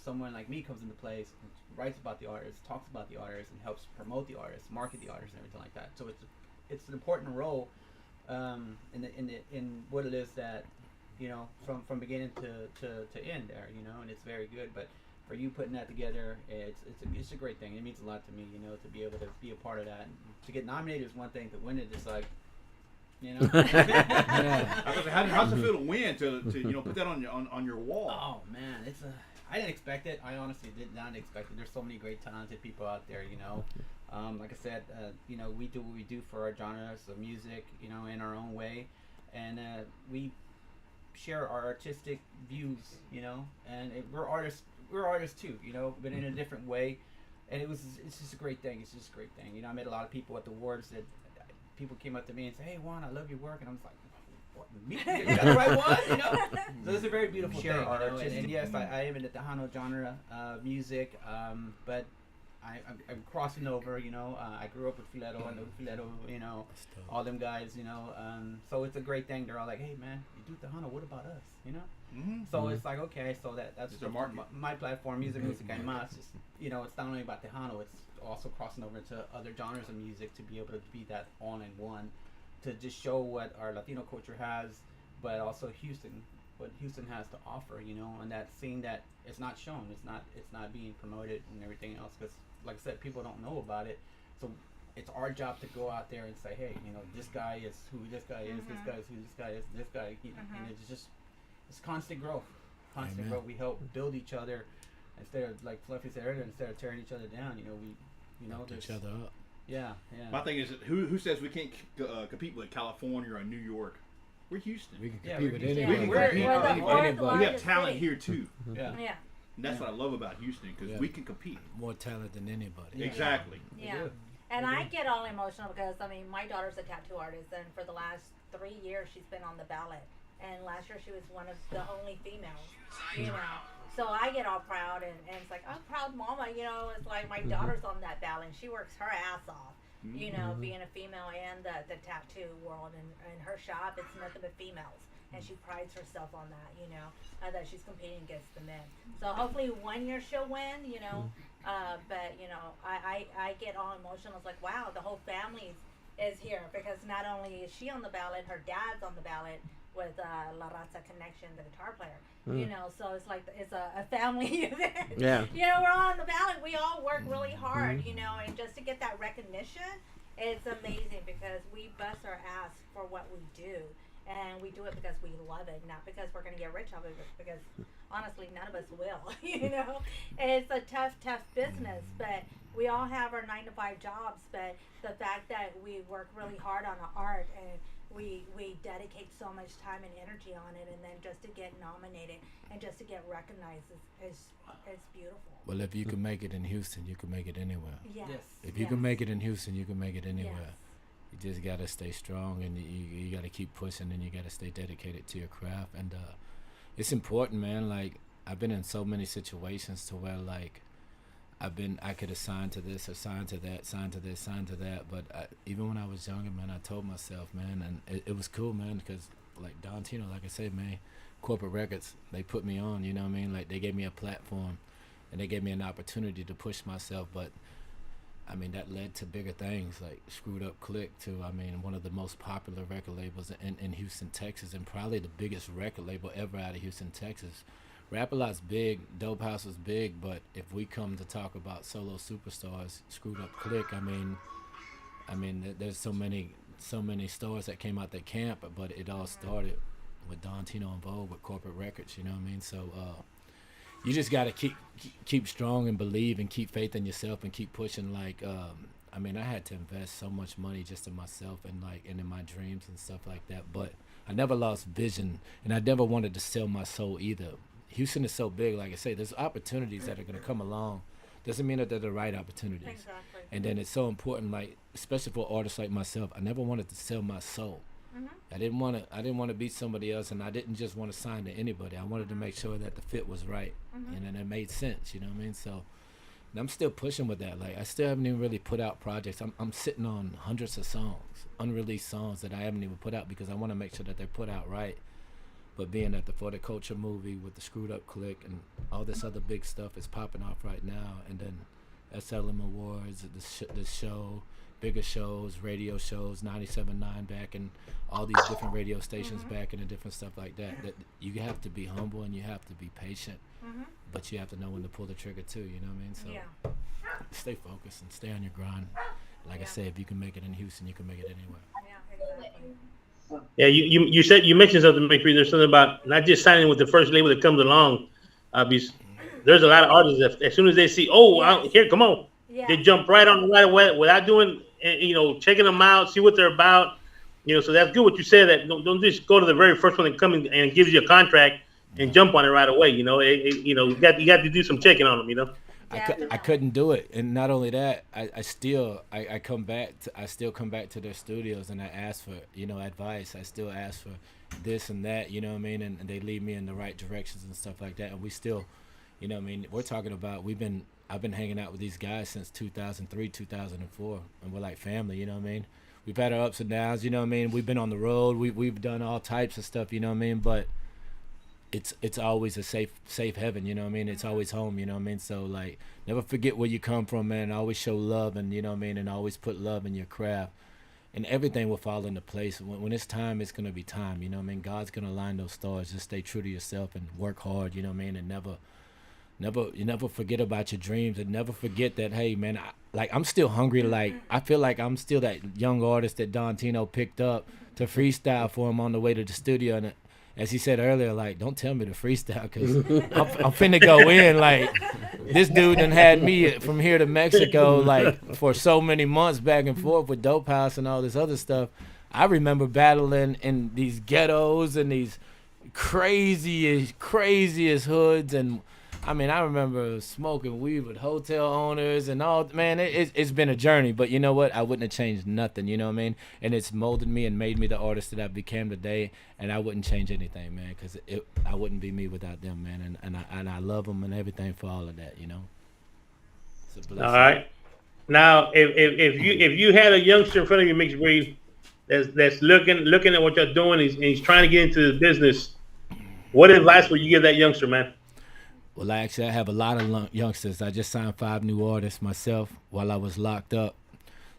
someone like me comes into place and writes about the artist, talks about the artist, and helps promote the artist, market the artist, and everything like that. So it's an important role in what it is that from beginning to end there, and it's very good. But for you putting that together, it's a great thing. It means a lot to me, to be able to be a part of that. And to get nominated is one thing, to win it is like. How's it feel to win? To put that on your wall? Oh man, I didn't expect it. I honestly did not expect it. There's so many great, talented people out there. Like I said, we do what we do for our genres of music, in our own way, and we share our artistic views, and we're artists. We're artists too, but in a different way. And it's just a great thing. It's just a great thing. I met a lot of people at the awards that. People came up to me and said, "Hey Juan, I love your work," and I was like, "What? Me? You got the right one?" So it's a very beautiful thing. And yes, I am in the Tejano genre of music, but I'm crossing over. I grew up with Fileto. I know Fileto. All them guys. So it's a great thing. They're all like, "Hey man, you do Tejano. What about us?" So it's like, okay, so that's my platform, Music and Mas. It's not only about Tejano. It's also crossing over into other genres of music to be able to be that all-in-one, to just show what our Latino culture has, but also what Houston has to offer, and that scene that it's not shown, it's not being promoted and everything else, because like I said, people don't know about it. So it's our job to go out there and say, hey, this guy is who this guy is, this guy is who this guy is, this guy, and it's constant growth. Growth. We help build each other instead of, like Fluffy said earlier, instead of tearing each other down. Lift each other up. Yeah. My thing is, who says we can't compete with California or New York? We're Houston. We can compete with anybody. We can compete with anybody. We have talent here too. Yeah. And that's what I love about Houston, because we can compete. More talent than anybody. Exactly. Yeah. And I get all emotional because my daughter's a tattoo artist, and for the last 3 years she's been on the ballot. And last year she was one of the only females. So I get all proud, and it's like, I'm proud mama, it's like my daughter's on that ballot, and she works her ass off, being a female in the tattoo world, and her shop, it's nothing but females, and she prides herself on that, that she's competing against the men. So hopefully one year she'll win, but, I get all emotional. It's like, wow, the whole family is here, because not only is she on the ballot, her dad's on the ballot, with La Raza Connection, the guitar player, so it's like it's a family event. Yeah. We're all on the ballot. We all work really hard, and just to get that recognition, it's amazing, because we bust our ass for what we do, and we do it because we love it, not because we're going to get rich off of it, because honestly, none of us will. It's a tough business, but we all have our 9-to-5 jobs. But the fact that we work really hard on our art, and we dedicate so much time and energy on it, and then just to get nominated and just to get recognized is beautiful. Well, if you can make it in Houston, you can make it anywhere. Yes. If you can make it in Houston, you can make it anywhere. Yes. You just gotta stay strong, and you gotta keep pushing, and you gotta stay dedicated to your craft. And it's important, man. Like I've been in so many situations to where like I could have signed to this or signed to that, signed to this, signed to that. But even when I was younger, man, I told myself, man, and it was cool, man, because like Don Tino, like I said, man, corporate records, they put me on, you know what I mean? Like they gave me a platform and they gave me an opportunity to push myself. But I mean, that led to bigger things like Screwed Up Click to, I mean, one of the most popular record labels in Houston, Texas, and probably the biggest record label ever out of Houston, Texas. Rap-A-Lot's big, Dope House was big, but if we come to talk about solo superstars, Screwed Up Click, I mean, there's so many stars that came out that camp, but it all started with Don Tino and Vogue with corporate records, you know what I mean? So you just got to keep strong and believe and keep faith in yourself and keep pushing. Like, I mean, I had to invest so much money just in myself and in my dreams and stuff like that, but I never lost vision, and I never wanted to sell my soul either. Houston is so big, like I say, there's opportunities that are going to come along. Doesn't mean that they're the right opportunities. Exactly. And then it's so important, like, especially for artists like myself, I never wanted to sell my soul. Mm-hmm. I didn't want to be somebody else, and I didn't just want to sign to anybody. I wanted to make sure that the fit was right, and then it made sense, you know what I mean? So and I'm still pushing with that. Like, I still haven't even really put out projects. I'm sitting on hundreds of songs, unreleased songs that I haven't even put out because I want to make sure that they're put out right. But being at the For the Culture movie with the Screwed Up Click and all this other big stuff is popping off right now, and then SLM Awards, this show, bigger shows, radio shows, 97.9 back, and all these different radio stations back, and different stuff like that. That you have to be humble and you have to be patient, but you have to know when to pull the trigger too. You know what I mean? So stay focused and stay on your grind. Like I said, if you can make it in Houston, you can make it anywhere. Yeah, exactly. Yeah, you mentioned something, Mixbreed. There's something about not just signing with the first label that comes along. Because there's a lot of artists that as soon as they see, here, come on, they jump right on right away without doing, checking them out, see what they're about. So that's good what you said. That don't just go to the very first one that comes and gives you a contract and jump on it right away. You got to do some checking on them. I couldn't do it, and not only that, I still come back to their studios and I ask for advice. I still ask for this and that, you know what I mean, and they lead me in the right directions and stuff like that. And we still, we're talking about I've been hanging out with these guys since 2003, 2004, and we're like family, you know what I mean. We've had our ups and downs, you know what I mean. We've been on the road, we've done all types of stuff, you know what I mean, but it's always a safe heaven, you know what I mean? It's always home, you know what I mean? So, like, never forget where you come from, man. Always show love, and, you know what I mean? And always put love in your craft. And everything will fall into place. When it's time, it's going to be time, you know what I mean? God's going to align those stars. Just stay true to yourself and work hard, you know what I mean? And never forget about your dreams, and never forget that, hey, man, I'm still hungry. Like, I feel like I'm still that young artist that Don Tino picked up to freestyle for him on the way to the studio. And as he said earlier, like, don't tell me to freestyle, because I'm finna go in. Like, this dude done had me from here to Mexico, like, for so many months back and forth with Dope House and all this other stuff. I remember battling in these ghettos and these craziest hoods. And, I mean, I remember smoking weed with hotel owners and all. Man, it's been a journey. But you know what? I wouldn't have changed nothing, you know what I mean? And it's molded me and made me the artist that I became today. And I wouldn't change anything, man, because I wouldn't be me without them, man. And I love them and everything for all of that, you know? It's a blessing. All right. Now, if you had a youngster in front of you, Mixbreed, that's looking at what you're doing, and he's trying to get into the business, what advice would you give that youngster, man? Well, I have a lot of youngsters. I just signed 5 new artists myself while I was locked up.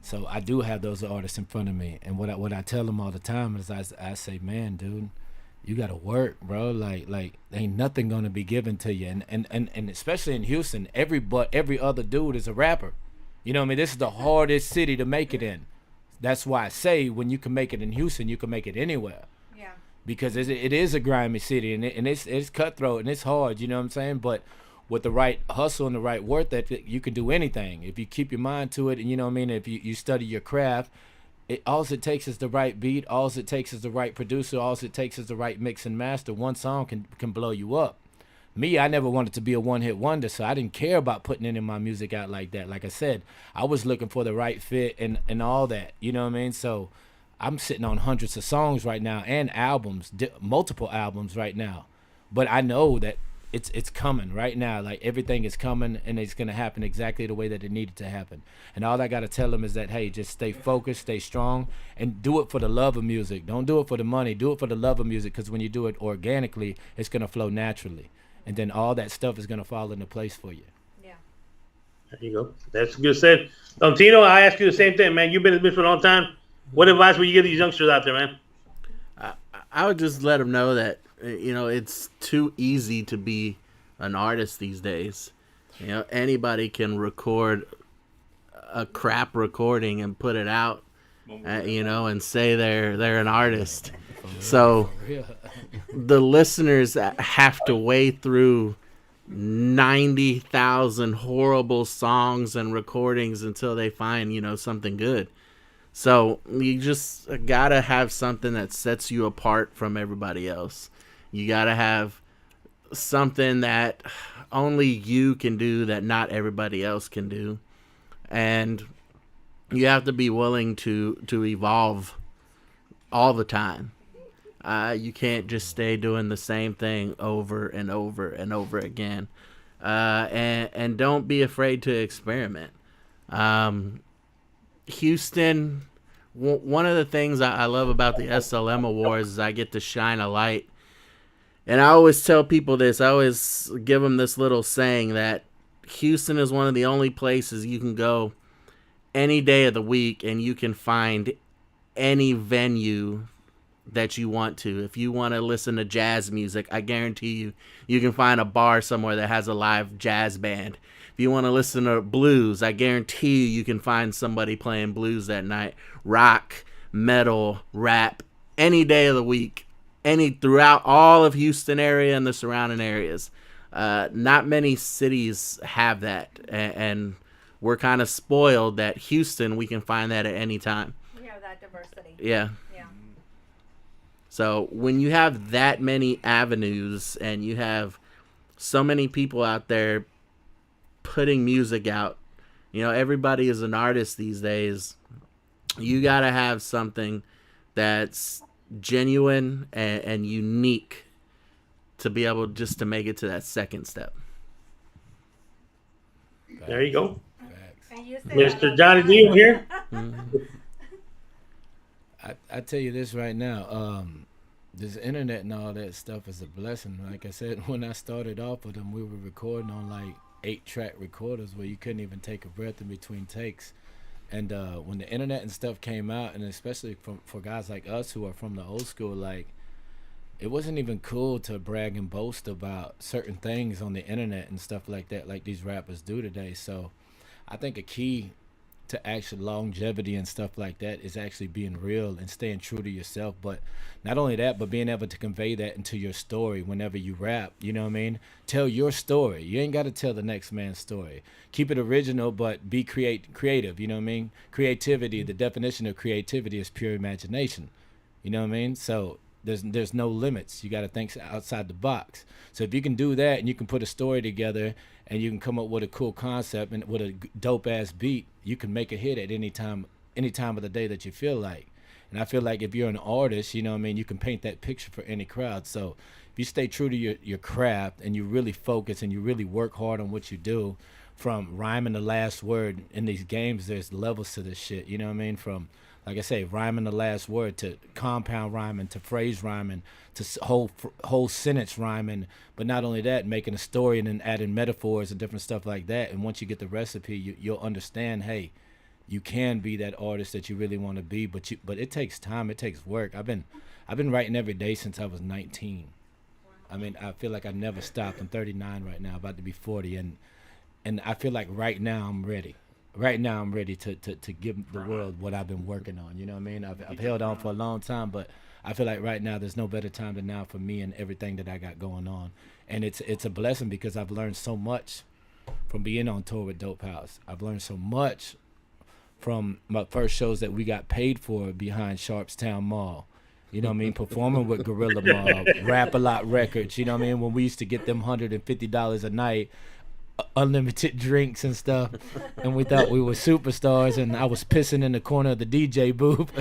So I do have those artists in front of me. And what I tell them all the time is I say, man, dude, you got to work, bro. Like ain't nothing going to be given to you. And especially in Houston, every other dude is a rapper. You know what I mean? This is the hardest city to make it in. That's why I say when you can make it in Houston, you can make it anywhere. Because it is a grimy city, and it's cutthroat and it's hard, you know what I'm saying? But with the right hustle and the right work ethic, you can do anything. If you keep your mind to it, and you know what I mean, if you study your craft, all it takes is the right beat, all it takes is the right producer, all it takes is the right mix and master. One song can blow you up. Me, I never wanted to be a one-hit wonder, so I didn't care about putting any of my music out like that. Like I said, I was looking for the right fit and all that, you know what I mean? So I'm sitting on hundreds of songs right now and albums, multiple albums right now. But I know that it's coming right now. Like everything is coming, and it's gonna happen exactly the way that it needed to happen. And all I gotta tell them is that, hey, just stay focused, stay strong, and do it for the love of music. Don't do it for the money. Do it for the love of music, because when you do it organically, it's gonna flow naturally, and then all that stuff is gonna fall into place for you. There you go. That's good said. Tino, I ask you the same thing, man. You've been in this for a long time. What advice would you give these youngsters out there, man? I would just let them know that, it's too easy to be an artist these days. Anybody can record a crap recording and put it out, and say they're an artist. So the listeners have to wade through 90,000 horrible songs and recordings until they find, something good. So you just gotta have something that sets you apart from everybody else. You gotta have something that only you can do that not everybody else can do. And you have to be willing to evolve all the time. You can't just stay doing the same thing over and over and over again. And don't be afraid to experiment. Houston, one of the things I love about the SLM Awards is I get to shine a light. And I always tell people this. I always give them this little saying that Houston is one of the only places you can go any day of the week and you can find any venue that you want to. If you want to listen to jazz music, I guarantee you can find a bar somewhere that has a live jazz band. If you want to listen to blues, I guarantee you can find somebody playing blues that night. Rock, metal, rap, any day of the week, throughout all of Houston area and the surrounding areas. Not many cities have that, and we're kind of spoiled that Houston, we can find that at any time. We have that diversity. Yeah. So when you have that many avenues and you have so many people out there putting music out, everybody is an artist these days. You got to have something that's genuine and unique to be able just to make it to that second step. There you go. Mr. Johnny D here. I tell you this right now, this internet and all that stuff is a blessing. Like I said, when I started off with them, we were recording on like 8-track recorders where you couldn't even take a breath in between takes. And when the internet and stuff came out, and especially for guys like us who are from the old school, like, it wasn't even cool to brag and boast about certain things on the internet and stuff like that, like these rappers do today. So I think a key to actual longevity and stuff like that is actually being real and staying true to yourself. But not only that, but being able to convey that into your story whenever you rap. You know what I mean? Tell your story. You ain't got to tell the next man's story. Keep it original, but be creative. You know what I mean? Creativity, the definition of creativity is pure imagination. You know what I mean? So there's no limits. You got to think outside the box. So if you can do that and you can put a story together and you can come up with a cool concept and with a dope ass beat, you can make a hit at any time of the day that you feel like. And I feel like if you're an artist, you know what I mean, you can paint that picture for any crowd. So if you stay true to your craft and you really focus and you really work hard on what you do, from rhyming the last word in these games, there's levels to this shit. You know what I mean? From, like I say, rhyming the last word to compound rhyming to phrase rhyming to whole sentence rhyming. But not only that, making a story and then adding metaphors and different stuff like that. And once you get the recipe, you'll understand, hey, you can be that artist that you really want to be. But it takes time. It takes work. I've been writing every day since I was 19. I mean, I feel like I never stopped. I'm 39 right now, about to be 40, and I feel like right now I'm ready. Right now I'm ready to give the world what I've been working on. You know what I mean? I've held on for a long time, but I feel like right now there's no better time than now for me and everything that I got going on. And it's a blessing because I've learned so much from being on tour with Dope House. I've learned so much from my first shows that we got paid for behind Sharpstown Mall. You know what I mean? Performing with Gorilla Mob, Rap-A-Lot Records. You know what I mean? When we used to get them $150 a night, unlimited drinks and stuff, and we thought we were superstars, and I was pissing in the corner of the DJ booth,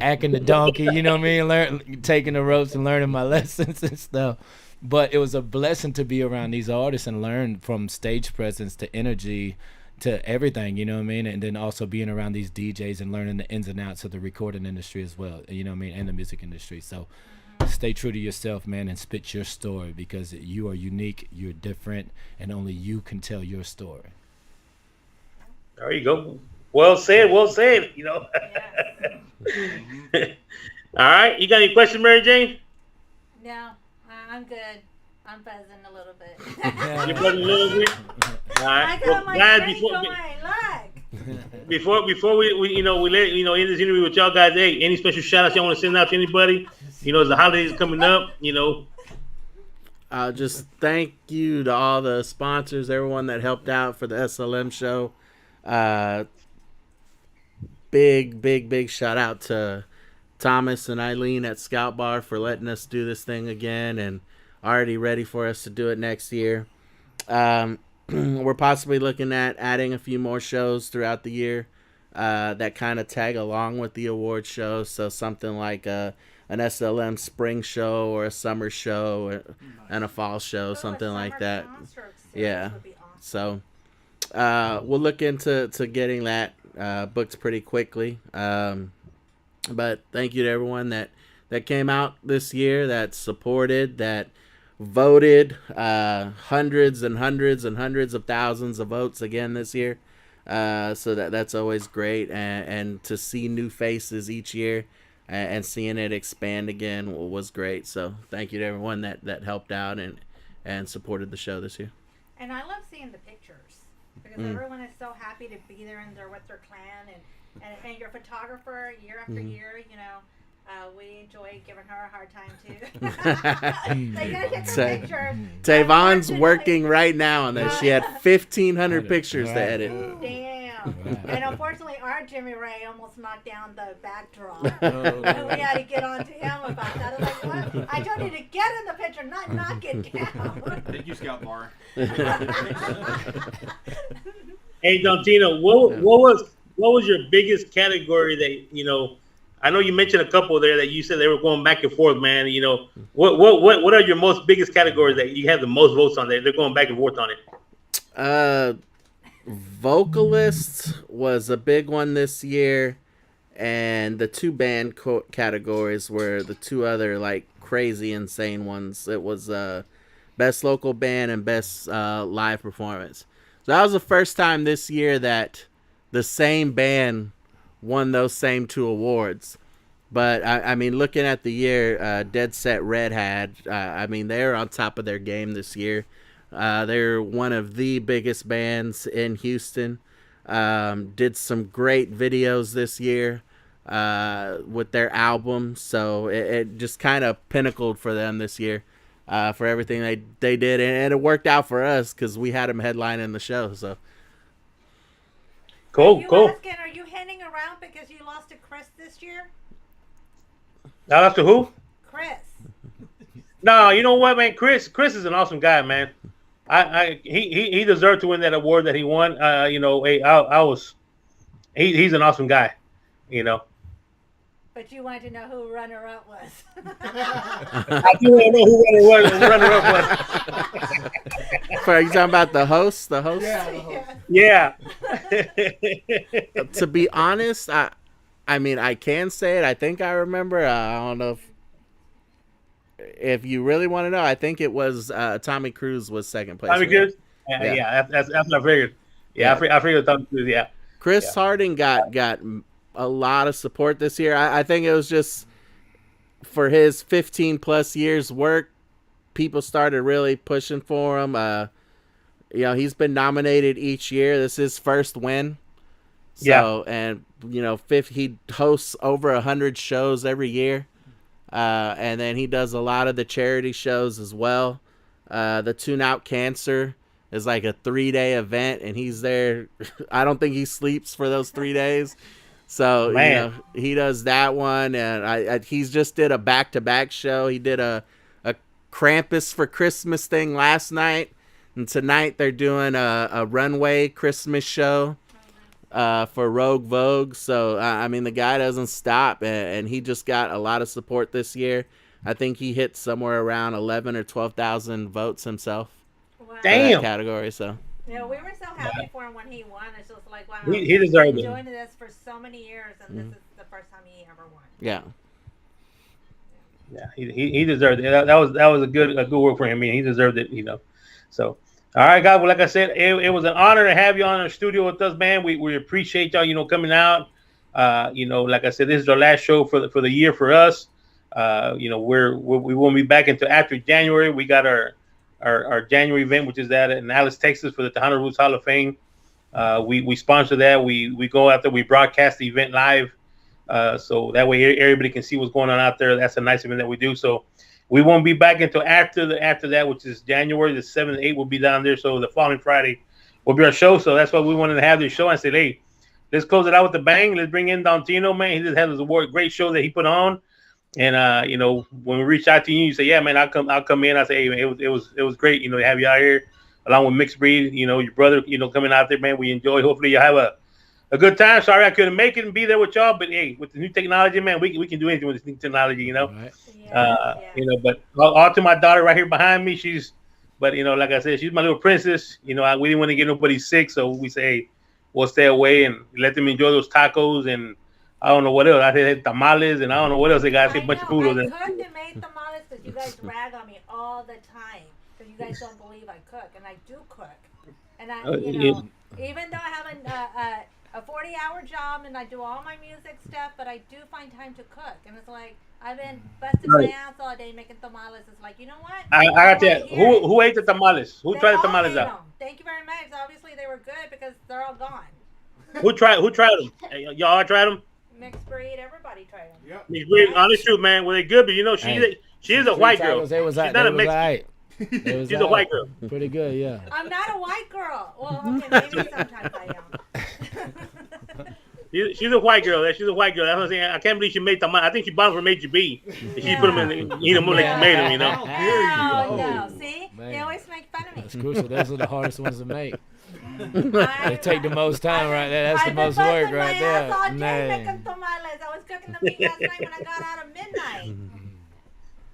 acting the donkey, you know what I mean? Taking the ropes and learning my lessons and stuff. But it was a blessing to be around these artists and learn from stage presence to energy to everything, you know what I mean? And then also being around these DJs and learning the ins and outs of the recording industry as well, you know what I mean, and the music industry. So stay true to yourself, man, and spit your story, because you are unique, you're different, and only you can tell your story. There you go. Well said, you know. All right, you got any questions, Mary Jane? No, I'm good. I'm buzzing a little bit. You're buzzing a little bit? All right. I got my guys, drink going, look. Before we let end this interview with y'all guys, hey, any special shout outs y'all want to send out to anybody? You know, as the holidays coming up, you know. Just thank you to all the sponsors, everyone that helped out for the SLM show. Big shout out to Thomas and Eileen at Scout Bar for letting us do this thing again and already ready for us to do it next year. We're possibly looking at adding a few more shows throughout the year that kind of tag along with the award show. So something like an SLM spring show or a summer show and a fall show, something like that. Yeah. So we'll look into getting that booked pretty quickly. But thank you to everyone that came out this year, that supported, that voted, hundreds and hundreds and hundreds of thousands of votes again this year. So that's always great. And to see new faces each year and seeing it expand again was great. So thank you to everyone that helped out and supported the show this year. And I love seeing the pictures, because everyone is so happy to be there and they're with their clan, and your photographer year after year, you know, we enjoy giving her a hard time too. So you gotta get her picture. Tavon's working right now on this. She had 1,500 pictures to edit. Damn. And unfortunately, our Jimmy Ray almost knocked down the backdrop. And we had to get on to him about that. I was like, what? I told you to get in the picture, not knock it down. Thank you, Scout Bar. Hey, Don Tino, what was your biggest category that, you know, I know you mentioned a couple there that you said they were going back and forth, man. You know, what are your most biggest categories that you have the most votes on? They're going back and forth on it. Vocalist was a big one this year, and the two band categories were the two other like crazy insane ones. It was best local band and best live performance. So that was the first time this year that the same band won those same two awards. But I mean, looking at the year, Dead Set Red had, I mean, they're on top of their game this year. They're one of the biggest bands in Houston. Did some great videos this year with their album. So it just kind of pinnacled for them this year for everything they did. And it worked out for us because we had them headlining the show. So Cool. Asking, are you hanging around because you lost to Chris this year? I lost to who? Chris. No, you know what, man? Chris is an awesome guy, man. He deserved to win that award that he won. You know, he's an awesome guy, you know. But you wanted to know who runner-up was. I do want to know who runner-up was. Are you talking about the host? The host? Yeah. To be honest, I mean, I can say it. I think I remember. I don't know if you really want to know. I think it was Tommy Cruise was second place. Tommy Cruise? Yeah. That's what I figured. Yeah. I figured Tommy Cruise, yeah. Chris Harding got a lot of support this year. I think it was just for his 15+ years work, people started really pushing for him. You know, he's been nominated each year. This is his first win. So, and you know, he hosts over 100 shows every year. And then he does a lot of the charity shows as well. The Tune Out Cancer is like a 3-day event, and he's there. I don't think he sleeps for those 3 days. So, you know, he does that one, and he's just did a back-to-back show. He did a Krampus for Christmas thing last night, and tonight they're doing a runway Christmas show for Rogue Vogue. So, I mean, the guy doesn't stop, and he just got a lot of support this year. I think he hit somewhere around 11 or 12,000 votes himself. Wow. Damn. For that category, so. Yeah, we were so happy for him when he won. It's just like, wow, He he's deserved been it. doing this for so many years, and this is the first time he ever won. Yeah. Yeah, he deserved it. That was a good work for him. I mean, he deserved it, So, all right, guys. Well, like I said, it was an honor to have you on the studio with us, man. We appreciate y'all, coming out. Like I said, this is our last show for the year for us. We won't be back until after January. We got our January event, which is that in Dallas, Texas, for the Tejano Roots Hall of Fame. We sponsor that. We go out there. We broadcast the event live. So that way everybody can see what's going on out there. That's a nice event that we do. So we won't be back until after that, which is January the 7th and 8th. We'll be down there. So the following Friday will be our show. So that's why we wanted to have this show. I said, hey, let's close it out with a bang. Let's bring in Don Tino, man. He just had this great show that he put on. And when we reach out to you, you say, yeah, man, I'll come in. I say, hey, man, it was great, to have you out here along with Mixbreed, your brother, coming out there, man. We enjoy. Hopefully you have a good time. Sorry I couldn't make it and be there with y'all, but hey, with the new technology, man, we can do anything with this new technology, Right. But all to my daughter right here behind me, like I said, she's my little princess. We didn't want to get nobody sick, so we say, hey, we'll stay away and let them enjoy those tacos and I don't know what else. I said tamales and I don't know what else they got. I said a bunch of food. I cooked and made tamales because you guys rag on me all the time because you guys don't believe I cook, and I do cook. And even though I have a 40-hour job and I do all my music stuff, but I do find time to cook. And it's like I've been busting my ass all day making tamales. It's like, you know what? I got that. Who ate the tamales? Who tried the tamales out? Thank you very much. Obviously they were good because they're all gone. Who tried them? Y'all tried them? Mixbreed, everybody tried them. Yep. Mixbreed, honest truth, man. Well, they good, but she is a white girl. She's not a Mexican. She's a white girl. Pretty good, yeah. I'm not a white girl. Well, okay, maybe sometimes I am. She's a white girl. She's a white girl. That's what I'm saying. I can't believe she made them. I think she bought them from HEB. She put them in, eat them like she made them. Oh, no. See, man. They always make fun of me. That's crucial. Those are the hardest ones to make. They take the most time right there. That's the most work right there. I was cooking the meat last night when I got out of midnight.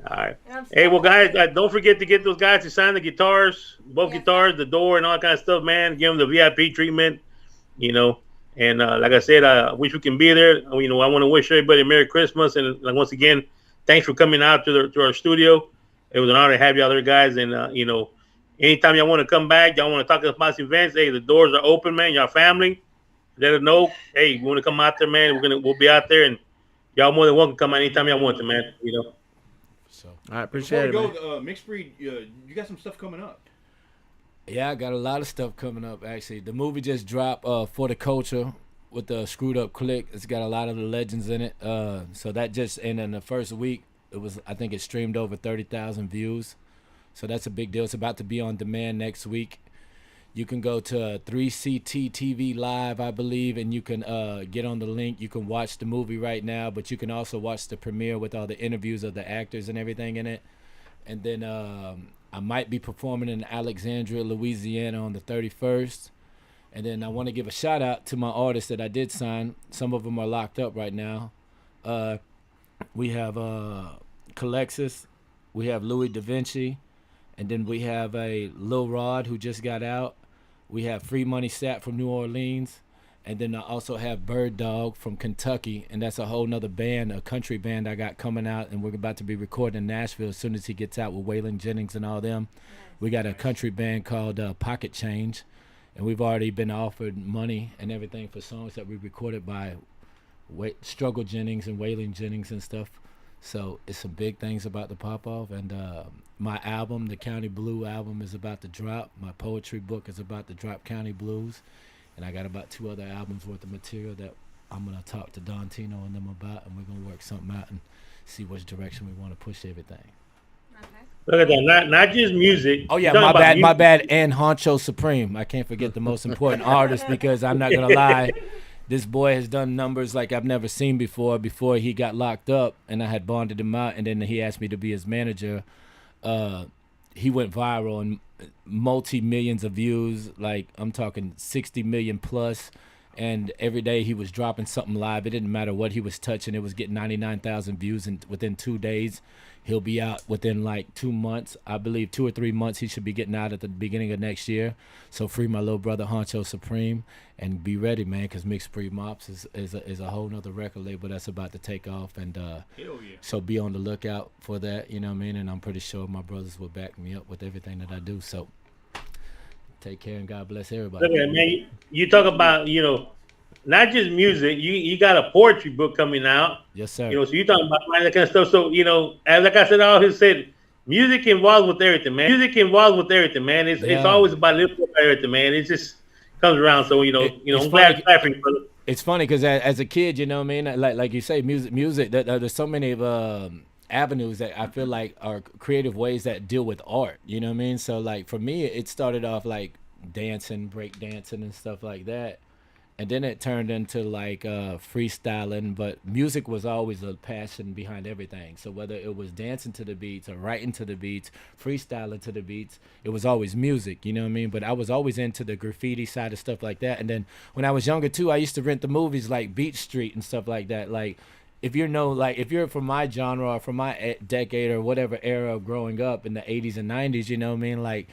All right. Hey, well, guys, don't forget to get those guys to sign the guitars, both guitars, the door, and all that kind of stuff, man. Give them the VIP treatment, And like I said, I wish we can be there. I want to wish everybody a Merry Christmas. And once again, thanks for coming out to our studio. It was an honor to have you out there, guys. And, anytime y'all want to come back, y'all want to talk about events, hey, the doors are open, man. Y'all family, let us know. Hey, you want to come out there, man? We'll be out there, and y'all more than welcome to come out anytime y'all want to, man. So I appreciate it. Before we go, Mixbreed, you got some stuff coming up. Yeah, I got a lot of stuff coming up. Actually, the movie just dropped For the Culture with the Screwed Up Click. It's got a lot of the legends in it. So that and in the first week, I think it streamed over 30,000 views. So that's a big deal. It's about to be on demand next week. You can go to 3CT TV Live, I believe, and you can get on the link. You can watch the movie right now, but you can also watch the premiere with all the interviews of the actors and everything in it. And then I might be performing in Alexandria, Louisiana on the 31st. And then I want to give a shout out to my artists that I did sign. Some of them are locked up right now. We have Calexis. We have Louis Da Vinci. And then we have a Lil Rod who just got out. We have Free Money Sat from New Orleans. And then I also have Bird Dog from Kentucky. And that's a whole nother band, a country band I got coming out. And we're about to be recording in Nashville as soon as he gets out with Waylon Jennings and all them. We got a country band called Pocket Change. And we've already been offered money and everything for songs that we recorded by Struggle Jennings and Waylon Jennings and stuff. So it's some big things about to pop off. And my album, the County Blue album, is about to drop. My poetry book is about to drop, County Blues. And I got about 2 other albums worth of material that I'm going to talk to Don Tino and them about. And we're going to work something out and see which direction we want to push everything. Look at that. Not just music. Oh, yeah, my bad. And Honcho Supreme. I can't forget the most important artist because I'm not going to lie. This boy has done numbers like I've never seen before he got locked up, and I had bonded him out, and then he asked me to be his manager. He went viral and multi-millions of views, like I'm talking 60 million plus, and every day he was dropping something live. It didn't matter what he was touching. It was getting 99,000 views within 2 days. He'll be out within like 2 months. I believe 2 or 3 months he should be getting out at the beginning of next year. So free my little brother Honcho Supreme and be ready, man, because Mixbreed Mops is a whole nother record label that's about to take off. And so be on the lookout for that, you know what I mean? And I'm pretty sure my brothers will back me up with everything that I do. So take care and God bless everybody. Look at it, man. You talk about, not just music. You got a poetry book coming out. Yes, sir. So you talking about that kind of stuff. So as like I said, I always said, music involved with everything, man. It's always about little everything, man. It just comes around. So I'm glad laughing, brother. It's funny because as a kid, you know what I mean. Like you say, music. There's so many avenues that I feel like are creative ways that deal with art. You know what I mean. So like for me, it started off like dancing, break dancing, and stuff like that. And then it turned into like freestyling, but music was always a passion behind everything. So whether it was dancing to the beats or writing to the beats, freestyling to the beats, it was always music, you know what I mean? But I was always into the graffiti side of stuff like that. And then when I was younger too, I used to rent the movies like Beat Street and stuff like that. Like if you're from my genre or from my decade or whatever era of growing up in the 80s and 90s, you know what I mean? Like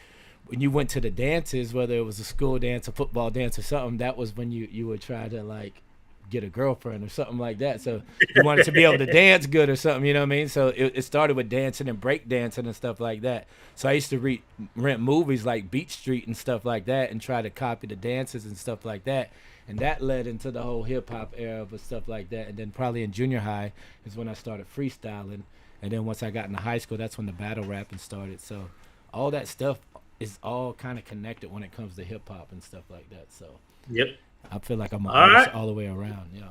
when you went to the dances, whether it was a school dance, a football dance or something, that was when you would try to like get a girlfriend or something like that. So you wanted to be able to dance good or something, you know what I mean? So it started with dancing and break dancing and stuff like that. So I used to rent movies like Beat Street and stuff like that and try to copy the dances and stuff like that. And that led into the whole hip hop era of stuff like that. And then probably in junior high is when I started freestyling. And then once I got into high school, that's when the battle rapping started. So all that stuff is all kind of connected when it comes to hip hop and stuff like that. So yep, I feel like I'm an artist all the way around. Yeah.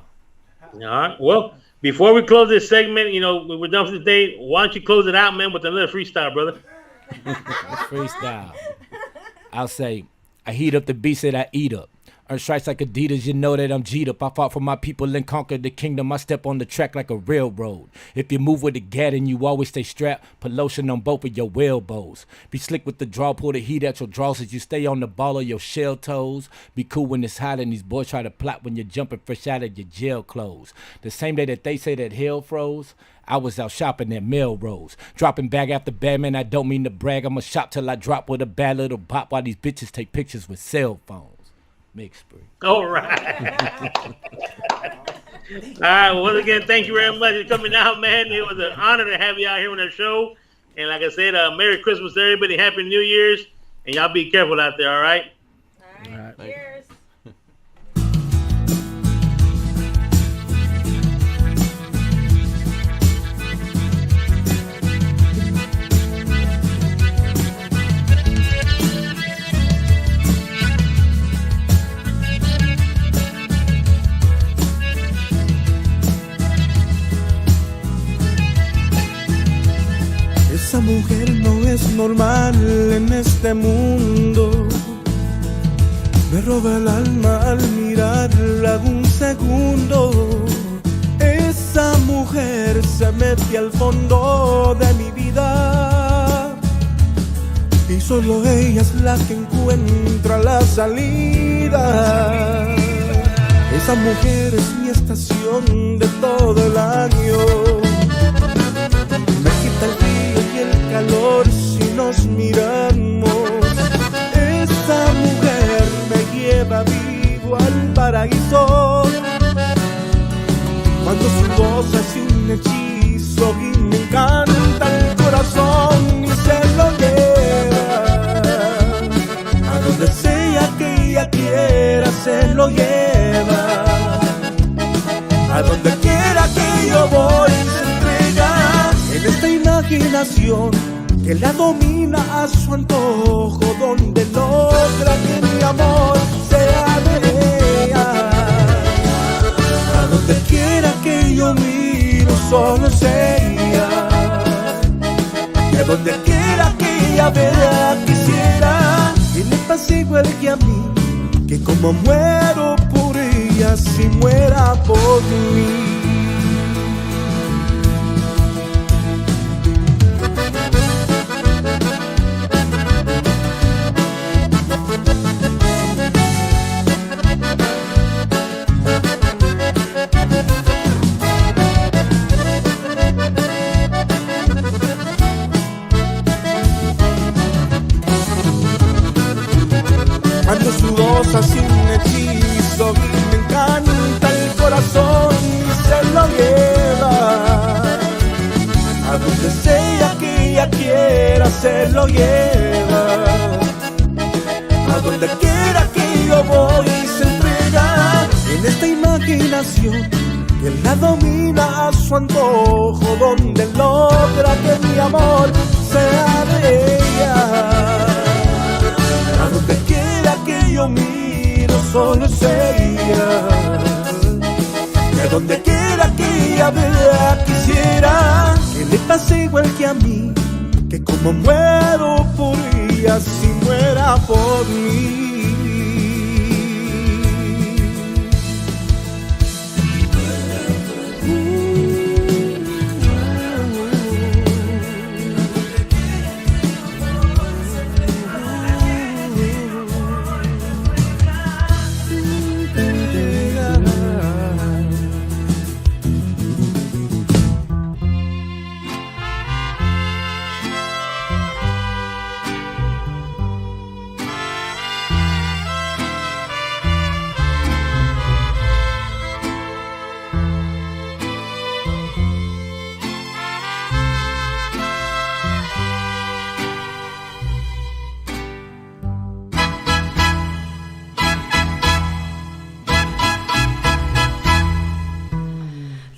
All right. Well, before we close this segment, we're done for the day. Why don't you close it out, man, with a little freestyle, brother? Freestyle. I'll say, I heat up the beats that I eat up. Earn stripes like Adidas, you know that I'm G'd up. I fought for my people and conquered the kingdom. I step on the track like a railroad. If you move with the gat and you always stay strapped, put lotion on both of your elbows. Be slick with the draw, pull the heat at your draws as you stay on the ball of your shell toes. Be cool when it's hot and these boys try to plot when you're jumping fresh out of your jail clothes. The same day that they say that hell froze, I was out shopping at Melrose. Dropping bag after bag, man, I don't mean to brag. I'ma shop till I drop with a bad little bop while these bitches take pictures with cell phones. Mixbreed. All right. All right. Once again, thank you very much for coming out, man. It was an honor to have you out here on our show. And like I said, Merry Christmas to everybody. Happy New Year's. And y'all be careful out there, all right? All right. Cheers. Esa mujer no es normal en este mundo. Me roba el alma al mirarla un segundo. Esa mujer se mete al fondo de mi vida y solo ella es la que encuentra la salida. Esa mujer es mi estación de todo el año. Me quita el frío y el calor si nos miramos. Esa mujer me lleva vivo al paraíso. Cuando su voz es un hechizo y me encanta el corazón y se lo lleva. A donde sea que ella quiera se lo lleva. A donde quiera que yo voy se entrega. En esta imaginación que la domina a su antojo, donde logra que mi amor sea de ella. A donde quiera que yo miro solo es ella. Y a donde quiera que ella vea quisiera que le pase igual que a mí, que como muero por ella si muera por mí. siento su voz así un hechizo, me encanta el corazón y se lo lleva. A donde sea que ella quiera se lo lleva. A donde quiera que yo voy se entrega. En esta imaginación que la domina a su antojo, donde logra que mi amor sea de ella. A donde quiera que yo miro solo es ella. Y a donde quiera que ella vea quisiera que le pase igual que a mí, que como muero por ella si muera por mí.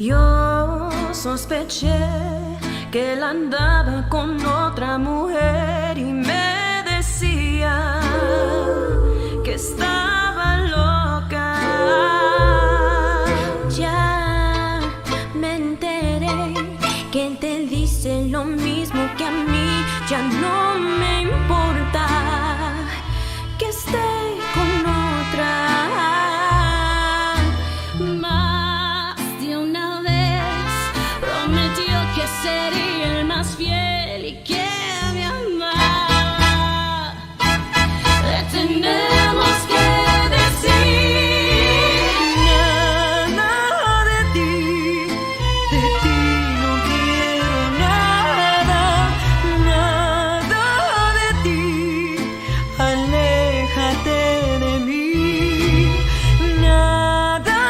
Yo sospeché que él andaba con otra mujer y me decía que estaba loca. Ya me enteré que él te dice lo mismo que a mí. Ya no me importa que esté con otra. Sería el más fiel y que me amaba. Le tenemos que decir nada de ti no quiero nada, nada de ti, aléjate de mí, nada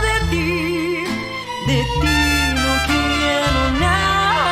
de ti no quiero nada.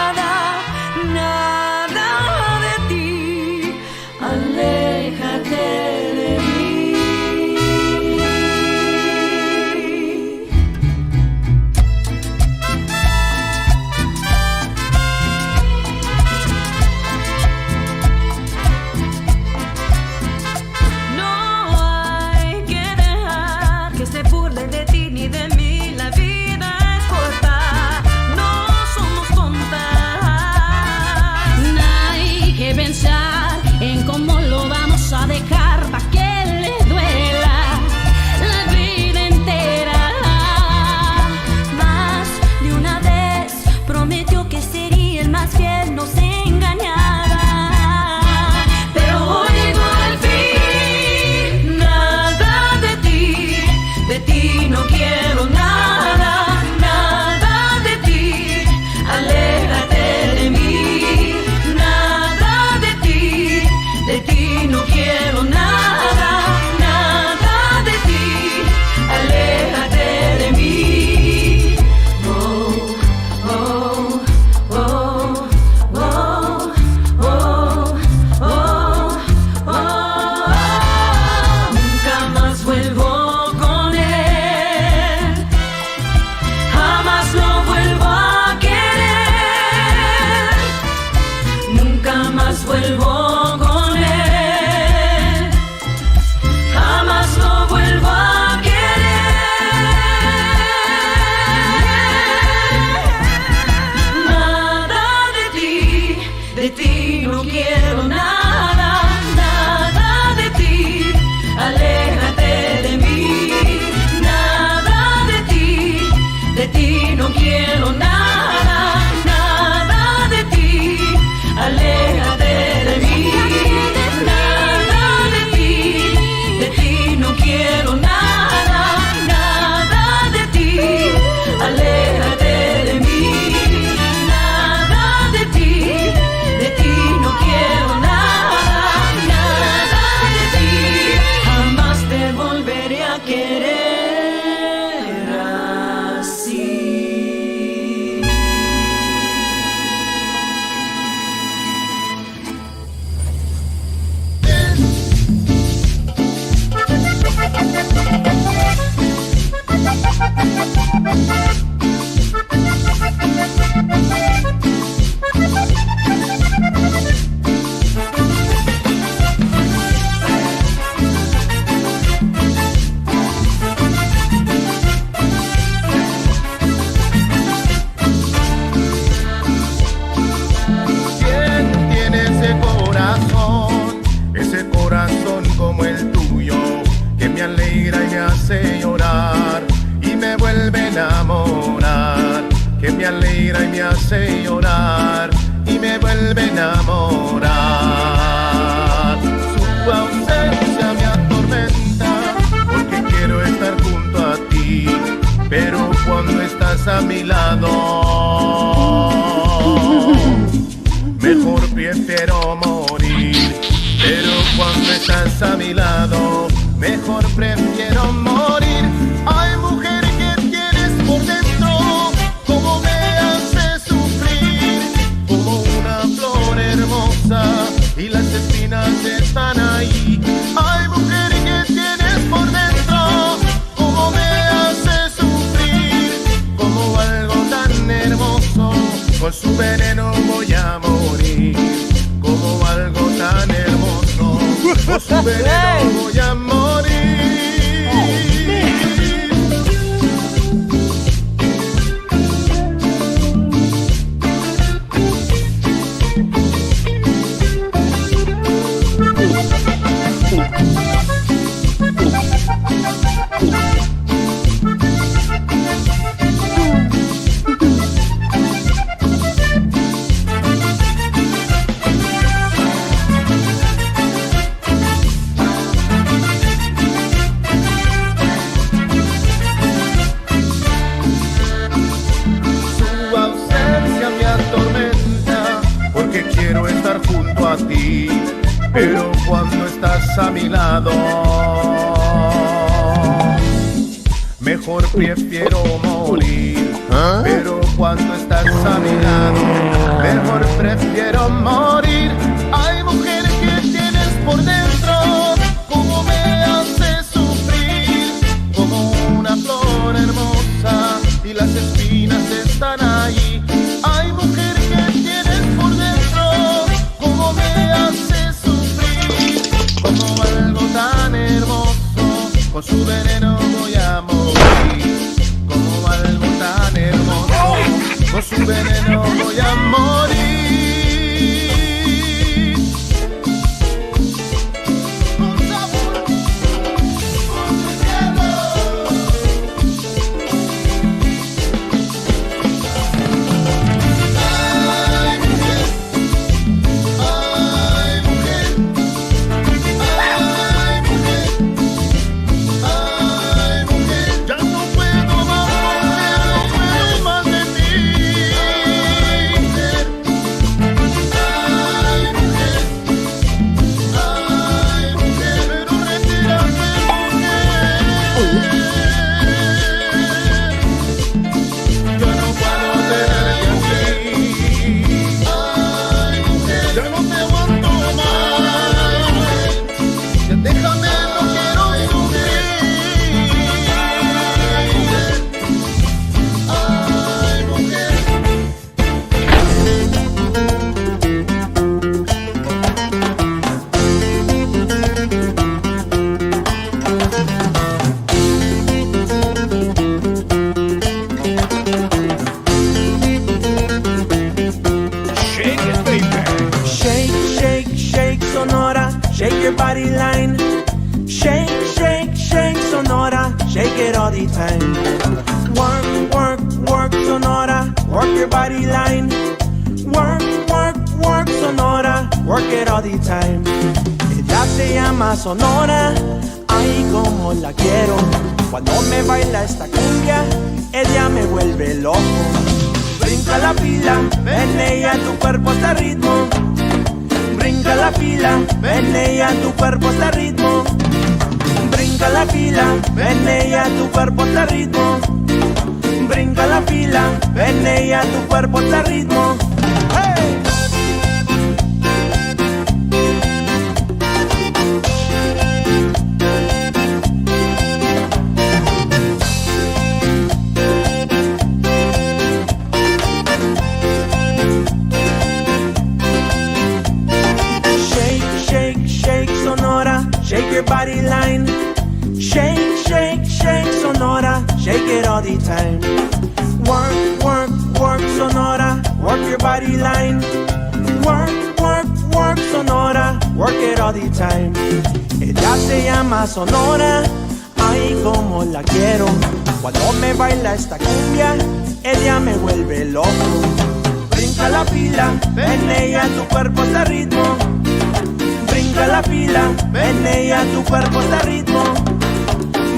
vuelvo con él. me alegra y me hace llorar y me vuelve a enamorar. Su ausencia me atormenta porque quiero estar junto a ti, pero cuando estás a mi lado, mejor prefiero morir. Pero cuando estás a mi lado, mejor prefiero morir. Ay, mujer, que tienes por dentro, cómo me hace sufrir, como una flor hermosa y las espinas están ahí. Ay, mujer, que tienes por dentro, cómo me hace sufrir, como algo tan hermoso, con su veneno voy a morir. Como algo tan hermoso, con su veneno voy a morir. Pero cuando estás a mi lado, mejor prefiero morir. Pero cuando estás a mi lado, mejor prefiero morir. Ay, mujer, que tienes por dentro, cómo me hace sufrir, como una flor hermosa y las espinas están ahí. Ay, mujer, que tienes por dentro, cómo me hace sufrir, como algo tan hermoso, con su veneno voy a morir. Como algo tan hermoso, con su veneno voy a morir. Shake your body line. Shake, shake, shake, Sonora. Shake it all the time. Work, work, work, Sonora. Work your body line. Work, work, work, Sonora. Work it all the time. Ella se llama Sonora. Ay, como la quiero. Cuando me baila esta cumbia, ella me vuelve loco. Brinca la pila, ven ella, tu cuerpo está ritmo. Brinca la pila, ven ella, tu cuerpo está ritmo. Brinca la pila, ven ella, tu cuerpo está ritmo. Brinca la pila, ven ella, tu cuerpo está ritmo. ¡Hey! Shake your body line. Shake, shake, shake, Sonora. Shake it all the time. Work, work, work, Sonora. Work your body line. Work, work, work, Sonora. Work it all the time. Ella se llama Sonora. Ay, como la quiero. Cuando me baila esta cumbia, ella me vuelve loco. Brinca la fila, menea tu cuerpo hasta ritmo. Brinca la fila, menea tu cuerpo hasta ritmo.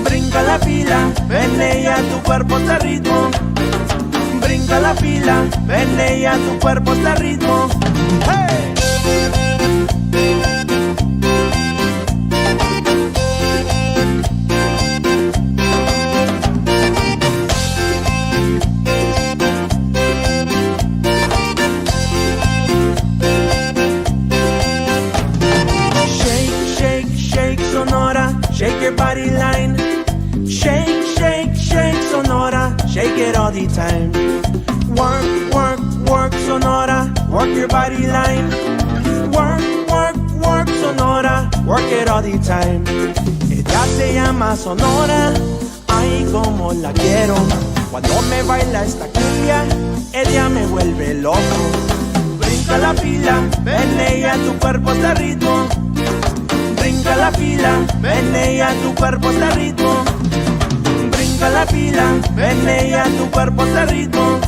Brinca la fila, menea tu cuerpo hasta ritmo. Brinca la fila, menea tu cuerpo hasta ritmo. ¡Hey! Shake your body line. Shake, shake, shake, Sonora. Shake it all the time. Work, work, work, Sonora. Work your body line. Work, work, work, Sonora. Work it all the time. Ella se llama Sonora. Ay, como la quiero. Cuando me baila esta cumbia, ella me vuelve loco. Brinca la fila, menea tu cuerpo hasta ritmo. Brinca la fila, menea tu cuerpo hasta ritmo. Brinca la fila, menea tu cuerpo hasta ritmo.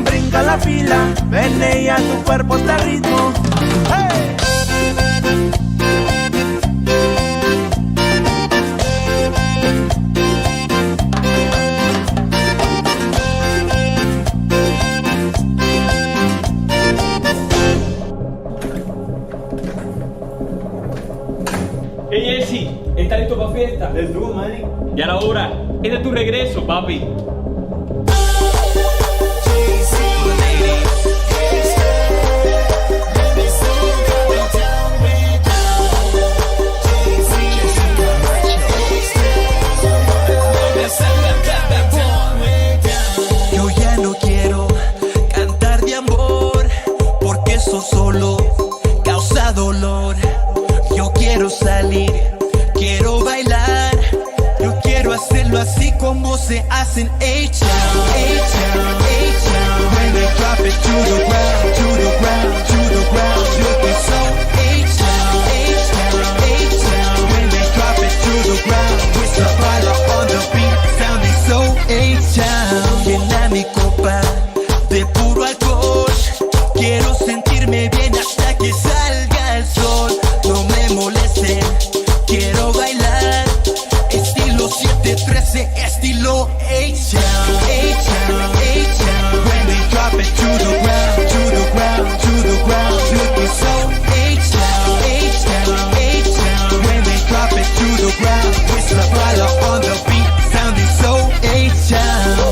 Brinca la fila, menea tu cuerpo hasta ritmo. ¡Hey! Hey Jesse, ¿estás listo para fiesta? Let's do it, man. Ya era hora. Este es tu regreso, papi. Yo ya no quiero cantar de amor, porque eso solo causa dolor. Yo quiero salir, quiero bailar, yo quiero hacerlo así como se hacen A-Town, A-Town, A-Town. When they drop it to the ground, to the ground, to the ground, looking so A-Town, A-Town, A-Town. When they drop it to the ground, with the bottle on the beat, sounding so A-Town. Llena mi copa de puro alcohol, quiero sentirme bien hasta que salga el sol. No me molesten, quiero bailar estilo 713, estilo A-Town, A-Town, A-Town. When they drop it to the ground, to the ground, to the ground, looking so A-Town, A-Town, A-Town. When they drop it to the ground, with the bottle on the beat, sounding so A-Town.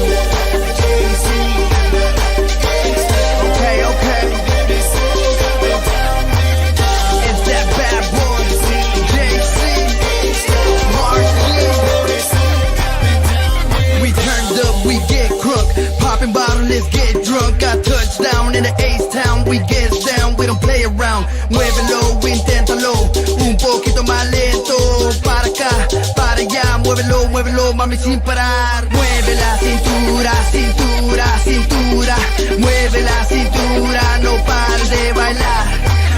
Okay, okay. It's that bad boy, JC, Mark. We turned up, we get crunk, popping bottles, let's get drunk. Got touchdown in the H-Town, we get down, we don't play around. Muévelo, inténtalo, un poquito más lento. Para acá, para allá, muévelo, muévelo, mami, sin parar. Mueve la cintura, cintura, cintura. Mueve la cintura, no pares de bailar.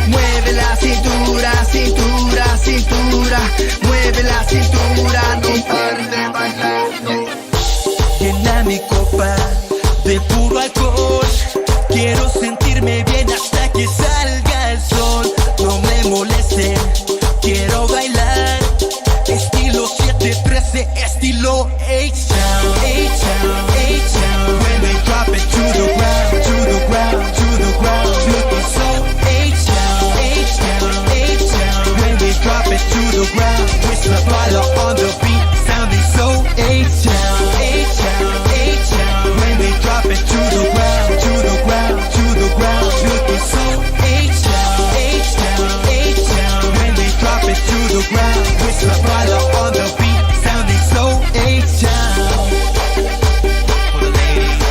Mueve la cintura, cintura, cintura. Mueve la cintura, no pares de bailar. Llena mi copa de puro alcohol, quiero sentirme bien hasta que salga el sol. No me molesten, quiero bailar estilo 713, estilo A-Town, A-Town, A-Town. When they drop it to the ground, to the ground, to the ground, looking so A-Town, A-Town, A-Town. When they drop it to the ground, with the bottle on the beat, sounding so A-Town, A-Town, A-Town. When they drop it to the ground, to the ground, to the ground, looking so A-Town, A-Town, A-Town. When they drop it to the ground, with the bottle on the beat, sounding so A-Town. For the ladies.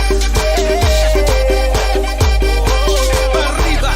Arriba.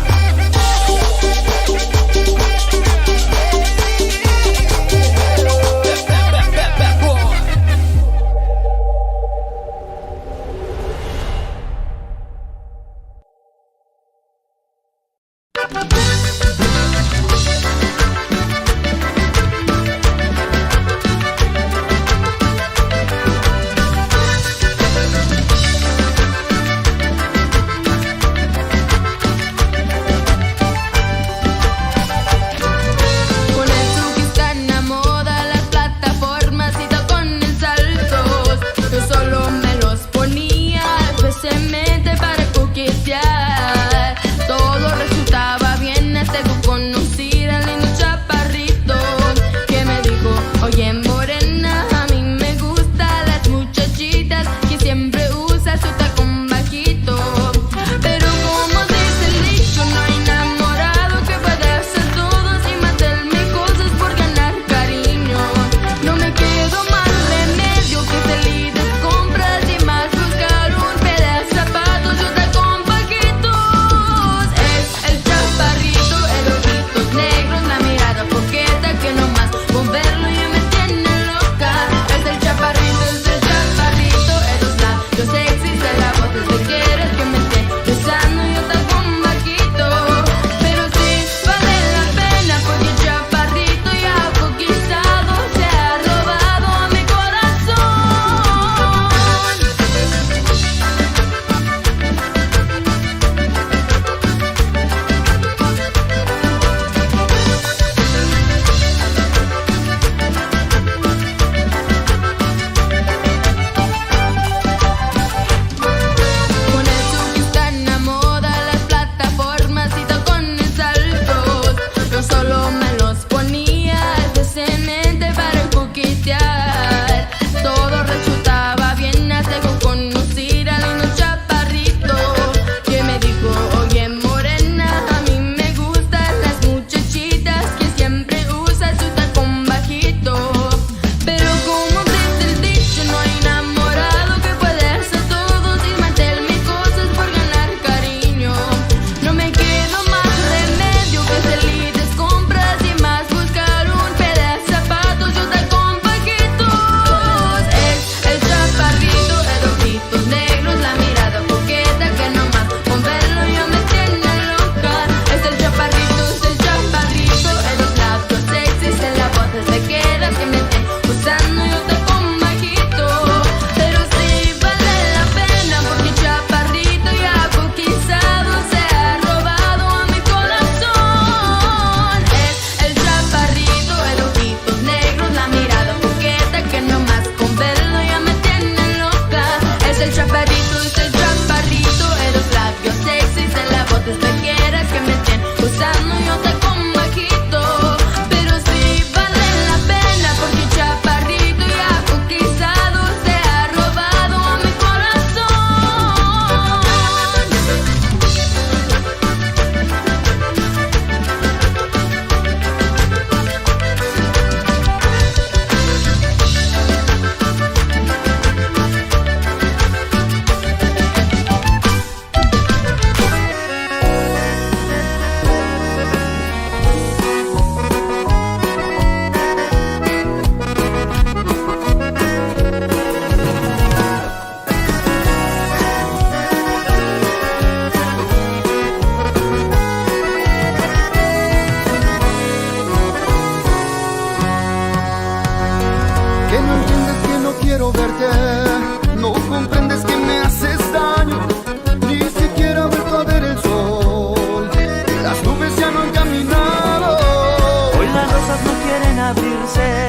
abrirse.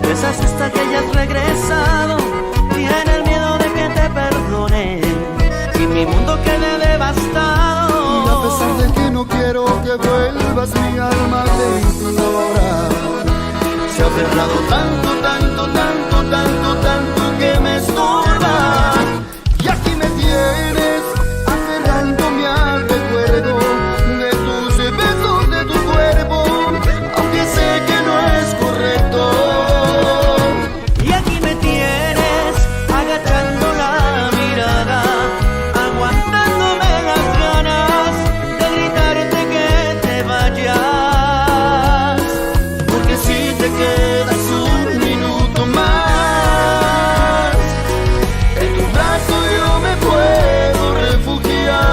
Les asusta que hayas regresado, tienen miedo de que te perdone y mi mundo quede devastado. Y a pesar de que no quiero que vuelvas, mi alma te implora. Se ha aferrado tanto, tanto, tanto, tanto, tanto que me estorba. Y aquí me tienes aferrándome al recuerdo de tus besos, de tu cuerpo, aunque sé que no es correcto. Y aquí me tienes agachando la mirada, aguantándome las ganas de gritarte que te vayas. Porque si te quedas un minuto más, en tu brazo yo me puedo refugiar.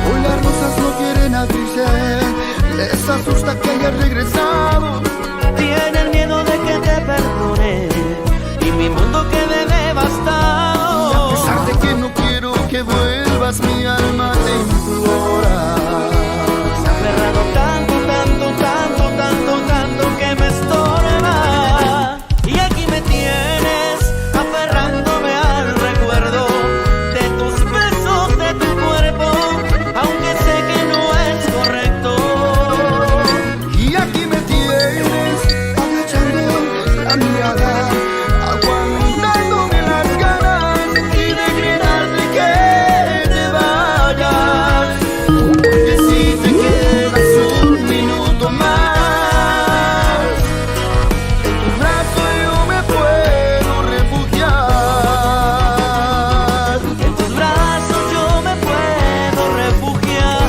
Hoy las rosas no quieren abrirse, les asusta que hayas regresado. Tienen miedo de que te perdone y mi mundo quede devastado. Y a pesar de que no quiero que vuelvas, mi alma te implora. Se ha aferrado tanto, tanto, tanto, tanto, tanto que me estorba. Y aquí me tienes aferrándome al recuerdo de tus besos, de tu cuerpo, aunque sé que no es correcto. Y aquí me tienes agachando la mirada, aguantándome las ganas y de gritarte que te vayas. Porque si te quedas un minuto más, en tu brazo yo me puedo refugiar. En tus brazos yo me puedo refugiar.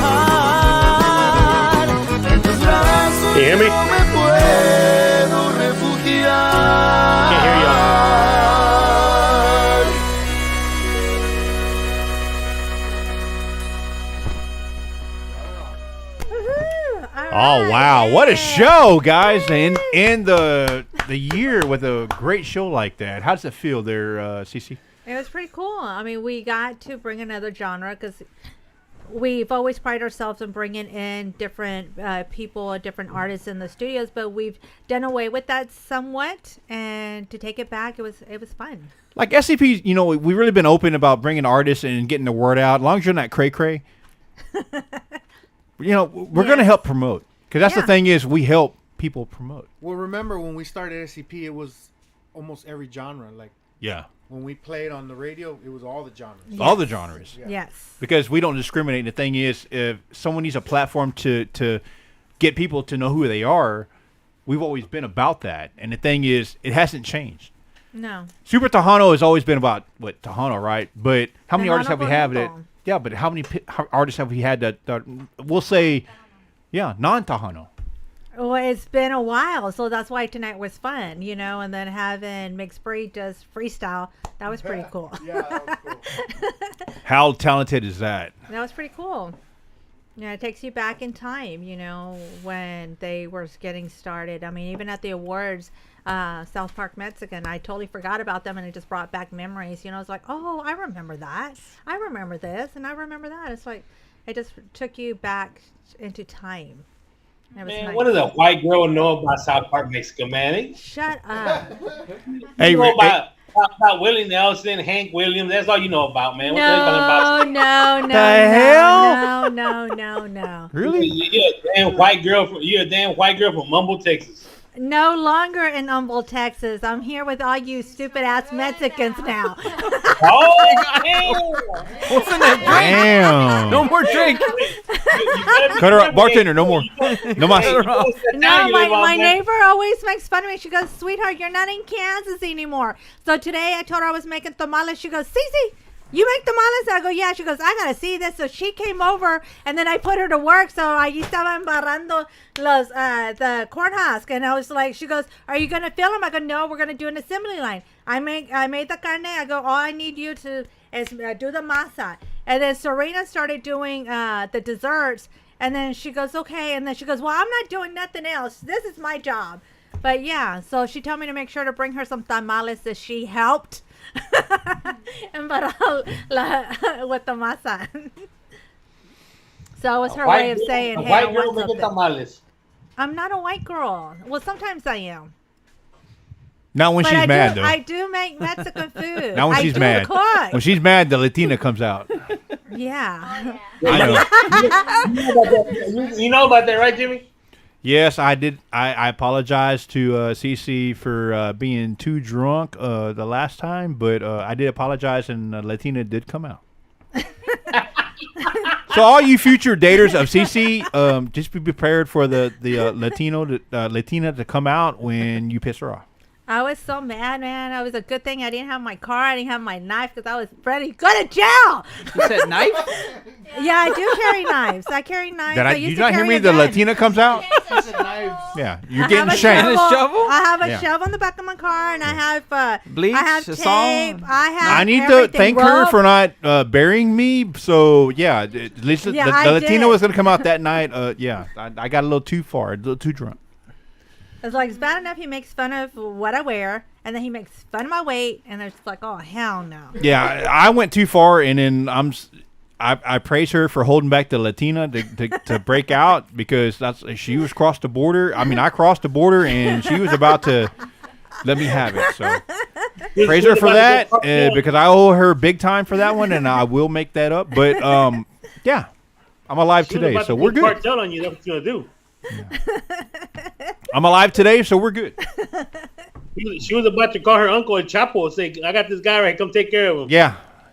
En tus brazos Can you hear me? yo me puedo refugiar. Can't hear y'all. Oh wow, what a show, guys! And end the year with a great show like that. How does it feel there, Cece? It was pretty cool. I mean, we got to bring another genre because we've always prided ourselves in bringing in different people, different artists in the studios, but we've done away with that somewhat. And to take it back, it was fun. Like SCP, you know, we've really been open about bringing artists and getting the word out. As long as you're not cray-cray, you know, we're going to help promote. Because that's the thing is, we help people promote. Well, remember when we started SCP, it was almost every genre. Like, yeah. When we played on the radio, it was all the genres. Yes. All the genres. Yeah. Yes. Because we don't discriminate. The thing is, if someone needs a platform to get people to know who they are, we've always been about that. And the thing is, it hasn't changed. No. Super Tejano has always been about, what, Tejano, right? But how many artists have we had that? Bonito. Yeah, but how many artists have we had that we'll say, yeah, non-Tejano? Well, it's been a while, so that's why tonight was fun, you know, and then having Mixbreed just freestyle, that was pretty cool. Yeah, that was cool. How talented is that? That was pretty cool. Yeah, it takes you back in time, you know, when they were getting started. I mean, even at the awards, South Park Mexican, I totally forgot about them, and it just brought back memories. You know, it's like, oh, I remember that. I remember this, and I remember that. It's like, it just took you back into time. It was Man, nice. what does a white girl know about South Park, Mexico, man? Shut up. Hey, You know about Willie Nelson, Hank Williams. That's all you know about, man. What the hell about? No. The hell? No. Really? You're a damn white girl from Mumble, Texas. No longer in Humble, Texas. I'm here with all you stupid ass Mexicans now. Oh, damn. What's in that drink? Damn. No more drink. Cut her up, bartender. No more. No more. No, my neighbor always makes fun of me. She goes, sweetheart, you're not in Kansas anymore. So today I told her I was making tamales. She goes, Cece, you make tamales? I go, yeah. She goes, I gotta see this. So she came over, and then I put her to work. So I estaba embarrando the corn husk, and I was like, she goes, are you gonna fill them? I go, no, we're gonna do an assembly line. I made the carne. I go, all I need you to is do the masa. And then Serena started doing the desserts. And then she goes, okay. And then she goes, well, I'm not doing nothing else. This is my job. But yeah, so she told me to make sure to bring her some tamales that she helped. And with the masa. So it was her way of saying, hey, white girl making tamales. I'm not a white girl. Well, sometimes I am. Not when she's mad, though. I do make Mexican food. Not when she's mad. Cook. When she's mad, the Latina comes out. Yeah. I know. You know about that, right, Jimmy? Yes, I did. I apologize to Cece for being too drunk the last time, but I did apologize, and Latina did come out. So all you future daters of Cece, just be prepared for the Latina to come out when you piss her off. I was so mad, man. It was a good thing I didn't have my car. I didn't have my knife because I was ready to go to jail. You said knife? Yeah, I do carry knives. I carry knives. Did you not hear me? The Latina comes out? Yeah, you're getting shamed. I have a shovel in the back of my car, and I have bleach, I have tape. I need to thank her for not burying me. So yeah, at least the Latina was gonna come out that night. Yeah, I got a little too far, a little too drunk. It's like, it's bad enough he makes fun of what I wear, and then he makes fun of my weight, and it's like, oh, hell no. Yeah, I went too far, and then I praise her for holding back the Latina to break out, because she was crossed the border. I mean, I crossed the border, and she was about to let me have it. So praise her for that, because I owe her big time for that one, and I will make that up. But yeah, I'm alive today, so we're good. Cartel on you, that's what you're gonna do. Yeah. I'm alive today, so we're good. She was about to call her uncle in Chapo and say, I got this guy right, come take care of him.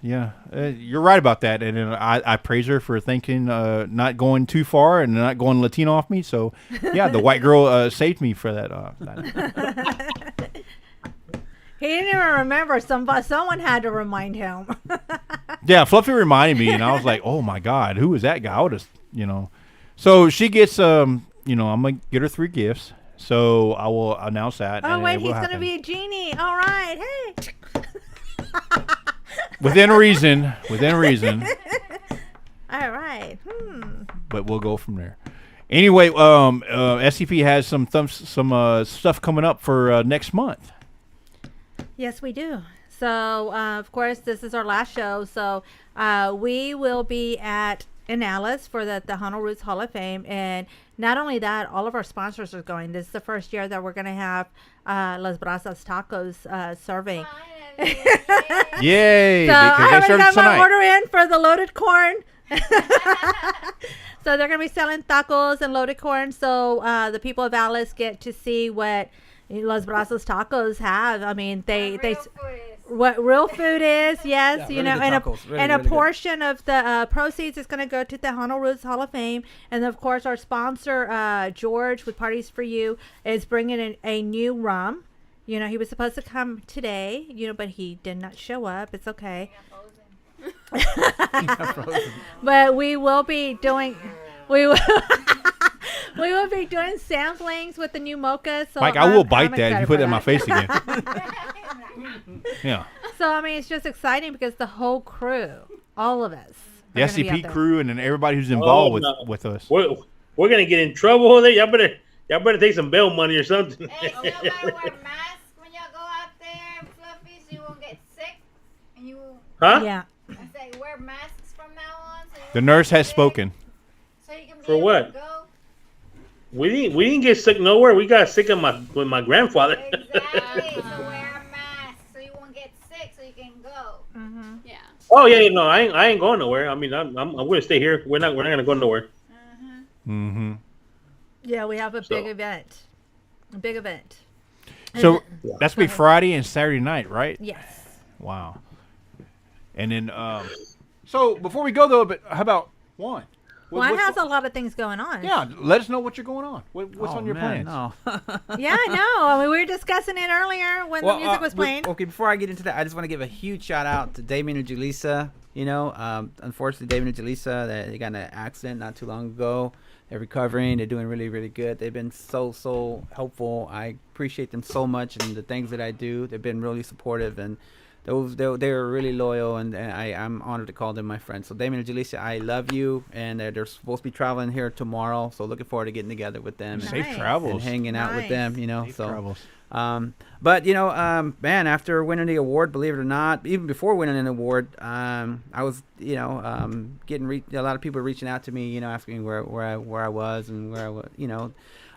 Yeah. You're right about that. And I praise her for thinking not going too far and not going Latino off me. So, yeah, the white girl saved me for that. He didn't even remember. Someone had to remind him. Yeah, Fluffy reminded me, and I was like, oh, my God, who is that guy? I would have, So she gets, I'm going to get her 3 gifts. So I will announce that. Oh, wait, he's going to be a genie. All right. Hey. Within reason. All right. But we'll go from there. Anyway, SCP has some stuff coming up for next month. Yes, we do. So, of course, this is our last show. So we will be in Alice for the Tejano Roots Hall of Fame. And not only that, all of our sponsors are going. This is the first year that we're going to have Las Brasas Tacos serving. Yay! So I already got my order in for the loaded corn. So they're going to be selling tacos and loaded corn. So the people of Alice get to see what Las Brasas Tacos have. I mean, what real food is, yes, yeah, and a portion of the proceeds is going to go to the Tejano Roots Hall of Fame. And of course, our sponsor, George with Parties for You, is bringing in a new rum. He was supposed to come today, but he did not show up. It's okay. But we will be doing we will be doing samplings with the new mocha. So Mike, I will bite that if you put it in my face again. Yeah. So I mean, it's just exciting because the whole crew, all of us, the SCP crew, and then everybody who's involved with us. We're gonna get in trouble over there. Y'all better take some bail money or something. Hey, y'all gotta wear masks when y'all go out there, Fluffy, so you won't get sick. And you. Huh? Yeah. I say wear masks from now on. So the nurse has spoken. So you can be for what? We didn't get sick nowhere. We got sick with my grandfather. Exactly. So wear a mask so you won't get sick, so you can go. Mm-hmm. Yeah. Oh yeah, no, I ain't going nowhere. I mean, I'm gonna stay here. We're not gonna go nowhere. Mm-hmm. Yeah, we have a big event. A big event. So that's gonna be Friday and Saturday night, right? Yes. Wow. And then, so before we go though, but how about Juan? Juan has a lot of things going on. Yeah, let us know what you're going on. What's on your plans? No. Yeah, I know. I mean, we were discussing it earlier when the music was playing. Okay, before I get into that, I just want to give a huge shout out to Damien and Julissa. Unfortunately, David and Jaleesa, they got in an accident not too long ago. They're recovering. They're doing really, really good. They've been so helpful. I appreciate them so much, and the things that I do, they've been really supportive, and they were really loyal, and I'm honored to call them my friends. So Damien and Jaleesa, I love you, and they're supposed to be traveling here tomorrow, so looking forward to getting together with them. Safe travels. And hanging out with them, Safe travels. But man, after winning the award, believe it or not, even before winning an award, I was, getting a lot of people reaching out to me, asking where I was and where I was,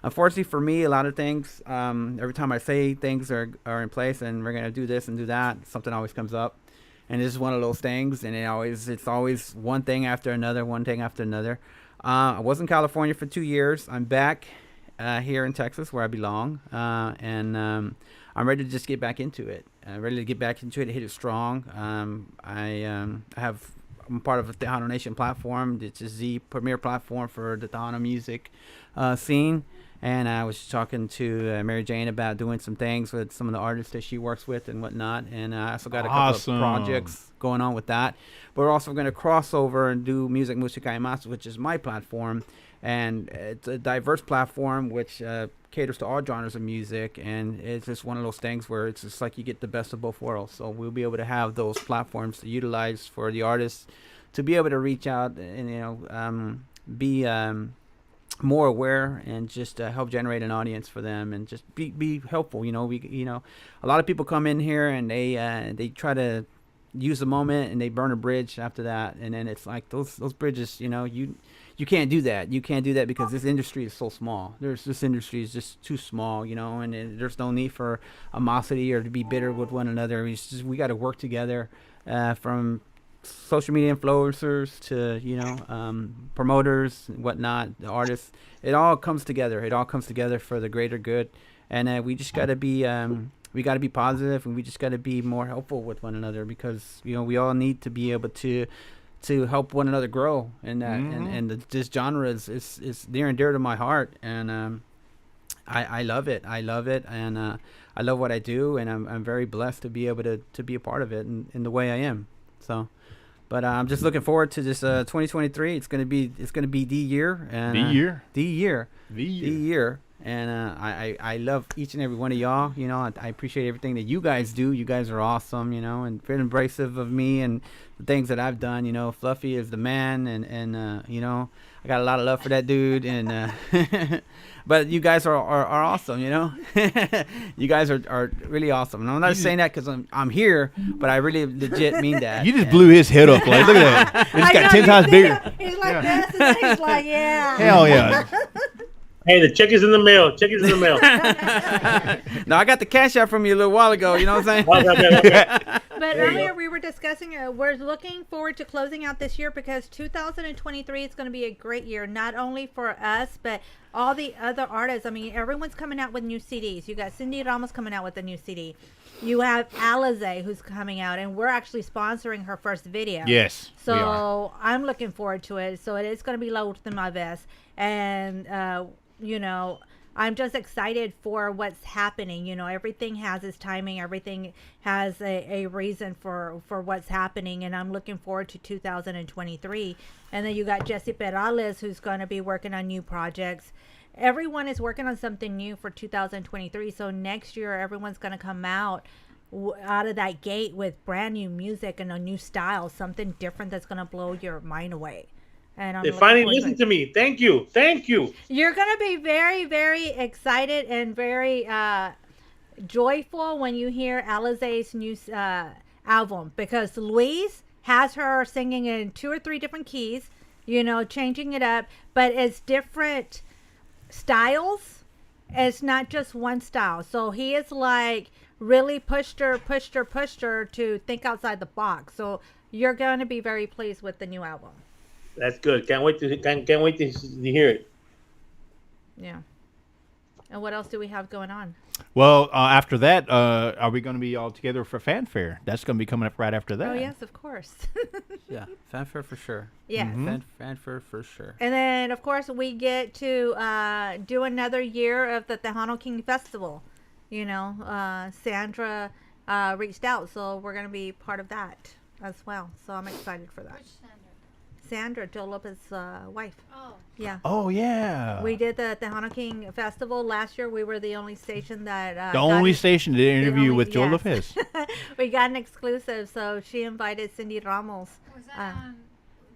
Unfortunately for me, a lot of things, every time I say things are in place and we're gonna do this and do that, something always comes up, and this is one of those things, and it's always one thing after another. I was in California for 2 years. I'm back here in Texas where I belong, and I'm ready to just get back into it. Hit it strong. I'm part of the Tejano Nation platform. It's is the premier platform for the Tejano music scene. And I was talking to Mary Jane about doing some things with some of the artists that she works with and whatnot. And I also got a couple of projects going on with that. But we're also going to cross over and do Music Música y Más, which is my platform. And it's a diverse platform which caters to all genres of music. And it's just one of those things where it's just like you get the best of both worlds. So we'll be able to have those platforms to utilize for the artists to be able to reach out and, be more aware and just help generate an audience for them and just be helpful. A lot of people come in here and they try to use the moment and they burn a bridge after that, and then it's like those bridges, you can't do that. You can't do that because this industry is so small. This industry is just too small, and there's no need for animosity or to be bitter with one another. We got to work together, from social media influencers to promoters and whatnot, the artists. It all comes together. For the greater good, and we just got to be positive, and we just got to be more helpful with one another, because we all need to be able to help one another grow, and this genre is near and dear to my heart, and I love it, and I love what I do, and I'm very blessed to be able to be a part of it in the way I am. So. But I'm just looking forward to this 2023. It's gonna be the year. And, the year. And I love each and every one of y'all. I appreciate everything that you guys do. You guys are awesome. And very embracive of me and the things that I've done. Fluffy is the man, and I got a lot of love for that dude. And but you guys are awesome. You guys are really awesome. And I'm not saying that because I'm here, but I really legit mean that. You just blew his head up. Like, look at that. It's got 10 times bigger. He's like this, and then he's like, yeah. Hell yeah. Hey, the check is in the mail. No, I got the cash out from you a little while ago. You know what I'm saying? But earlier we were discussing, we're looking forward to closing out this year because 2023 is going to be a great year, not only for us, but all the other artists. I mean, everyone's coming out with new CDs. You got Cindy Ramos coming out with a new CD. You have Alize who's coming out, and we're actually sponsoring her first video. Yes. So I'm looking forward to it. So it is going to be low to my vest. And, I'm just excited for what's happening. Everything has its timing. Everything has a reason for what's happening. And I'm looking forward to 2023. And then you got Jesse Perales, who's going to be working on new projects. Everyone is working on something new for 2023. So next year, everyone's going to come out of that gate with brand new music and a new style, something different that's going to blow your mind away. And they finally listened to me. Thank you. You're going to be very, very excited and very joyful when you hear Alize's new album, because Luis has her singing in 2 or 3 different keys, changing it up, but it's different styles. It's not just one style. So he is like really pushed her to think outside the box. So you're going to be very pleased with the new album. That's good. Can't wait to hear it. Yeah. And what else do we have going on? Well, after that, are we going to be all together for Fanfare? That's going to be coming up right after that. Oh, yes, of course. Yeah, Fanfare for sure. Yeah. Mm-hmm. Fanfare for sure. And then, of course, we get to do another year of the Tejano King Festival. Sandra reached out, so we're going to be part of that. as well. So I'm excited for that. Which Sandra, Joe Lopez's wife. Oh. Yeah. Oh, yeah. We did the Tejano King Festival last year. We were the only station that the only station to interview with Joe Lopez. We got an exclusive, so she invited Cindy Ramos. Was that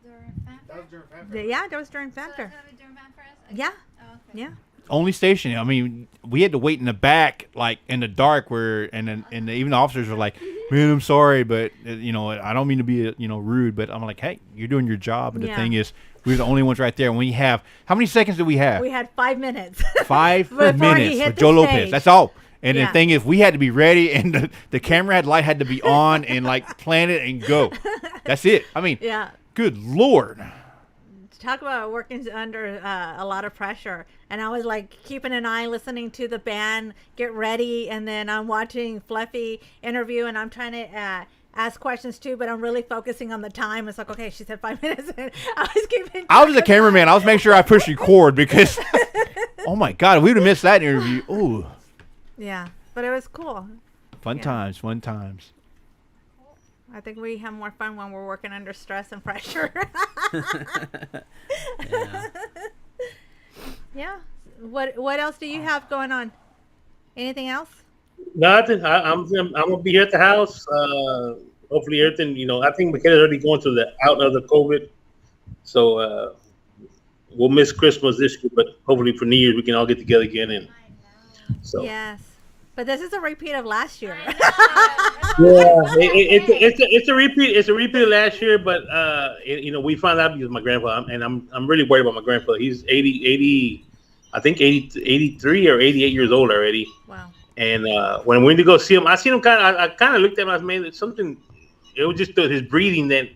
during fanfare? That was during fanfare. Yeah, that was during So fanfare. that's gonna be during fanfare? Yeah. Oh, okay. Yeah. Only station. I mean, we had to wait in the back, like in the dark, and even the officers were like, "Man, I'm sorry, but I don't mean to be rude, but I'm like, hey, you're doing your job." And the thing is, we were the only ones right there. And we have how many seconds do we have? We had 5 minutes. 5 minutes for Joe Lopez. That's all. And the thing is, we had to be ready, and the camera light had to be on, and like plan it and go. That's it. I mean, good Lord. Talk about working under a lot of pressure. And I was like keeping an eye, listening to the band get ready, and then I'm watching Fluffy interview, and I'm trying to ask questions too, but I'm really focusing on the time. It's like, okay, she said 5 minutes. And I was the cameraman. I was making sure I pushed record because, oh my God, we would have missed that interview. Ooh. Yeah, but it was cool. Fun times. I think we have more fun when we're working under stress and pressure. Yeah. What else do you have going on? Anything else? Nothing. I'm gonna be here at the house. Hopefully everything. I think McKenna's already going to the out of the COVID, so we'll miss Christmas this year. But hopefully for New Year's we can all get together again. And so Yes. But this is a repeat of last year. it's a repeat. It's a repeat of last year, but we found out because my grandfather, and I'm really worried about my grandfather. He's 80, I think 83 or 88 years old already. Wow. And when we went to go see him, I seen him I kind of looked at him. I was made something. It was just his breathing that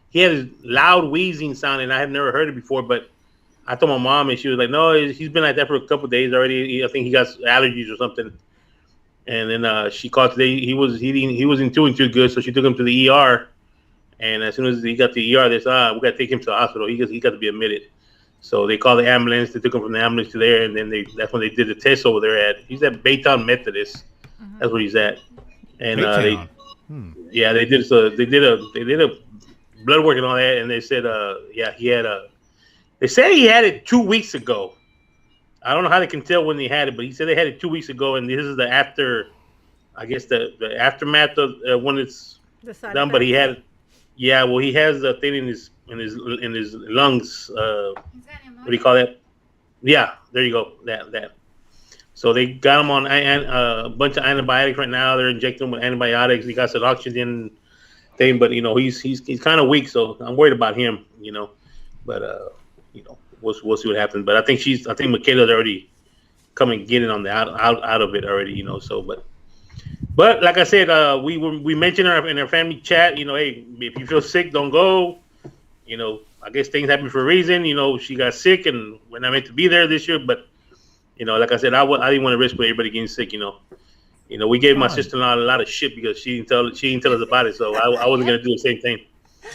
he had his loud wheezing sound, and I had never heard it before. But I told my mom, and she was like, "No, he's been like that for a couple of days already. I think he got allergies or something." And then she called today. He wasn't doing too good, so she took him to the ER. And as soon as he got to the ER, they said, "We got to take him to the hospital. He got to be admitted." So they called the ambulance. They took him from the ambulance to there, and then that's when they did the test over there he's at Baytown Methodist. Mm-hmm. That's where he's at. And they did a blood work and all that, and they said he had they said he had it 2 weeks ago. I don't know how they can tell when they had it, but he said they had it 2 weeks ago, and this is the after, I guess the aftermath of when it's done. But he had, he has the thing in his lungs. What do you call that? Yeah, there you go. That. So they got him on a bunch of antibiotics right now. They're injecting him with antibiotics. He got some oxygen thing, but he's kind of weak, so I'm worried about him. But we'll see what happens. But I think Michaela's already come and get it on the out of it already. So but like I said, we mentioned in our family chat. Hey, if you feel sick, don't go. I guess things happen for a reason. She got sick, and we're not meant to be there this year. But like I said, I didn't want to risk everybody getting sick. We gave my sister-in-law a lot of shit because she didn't tell us about it. So I wasn't gonna do the same thing.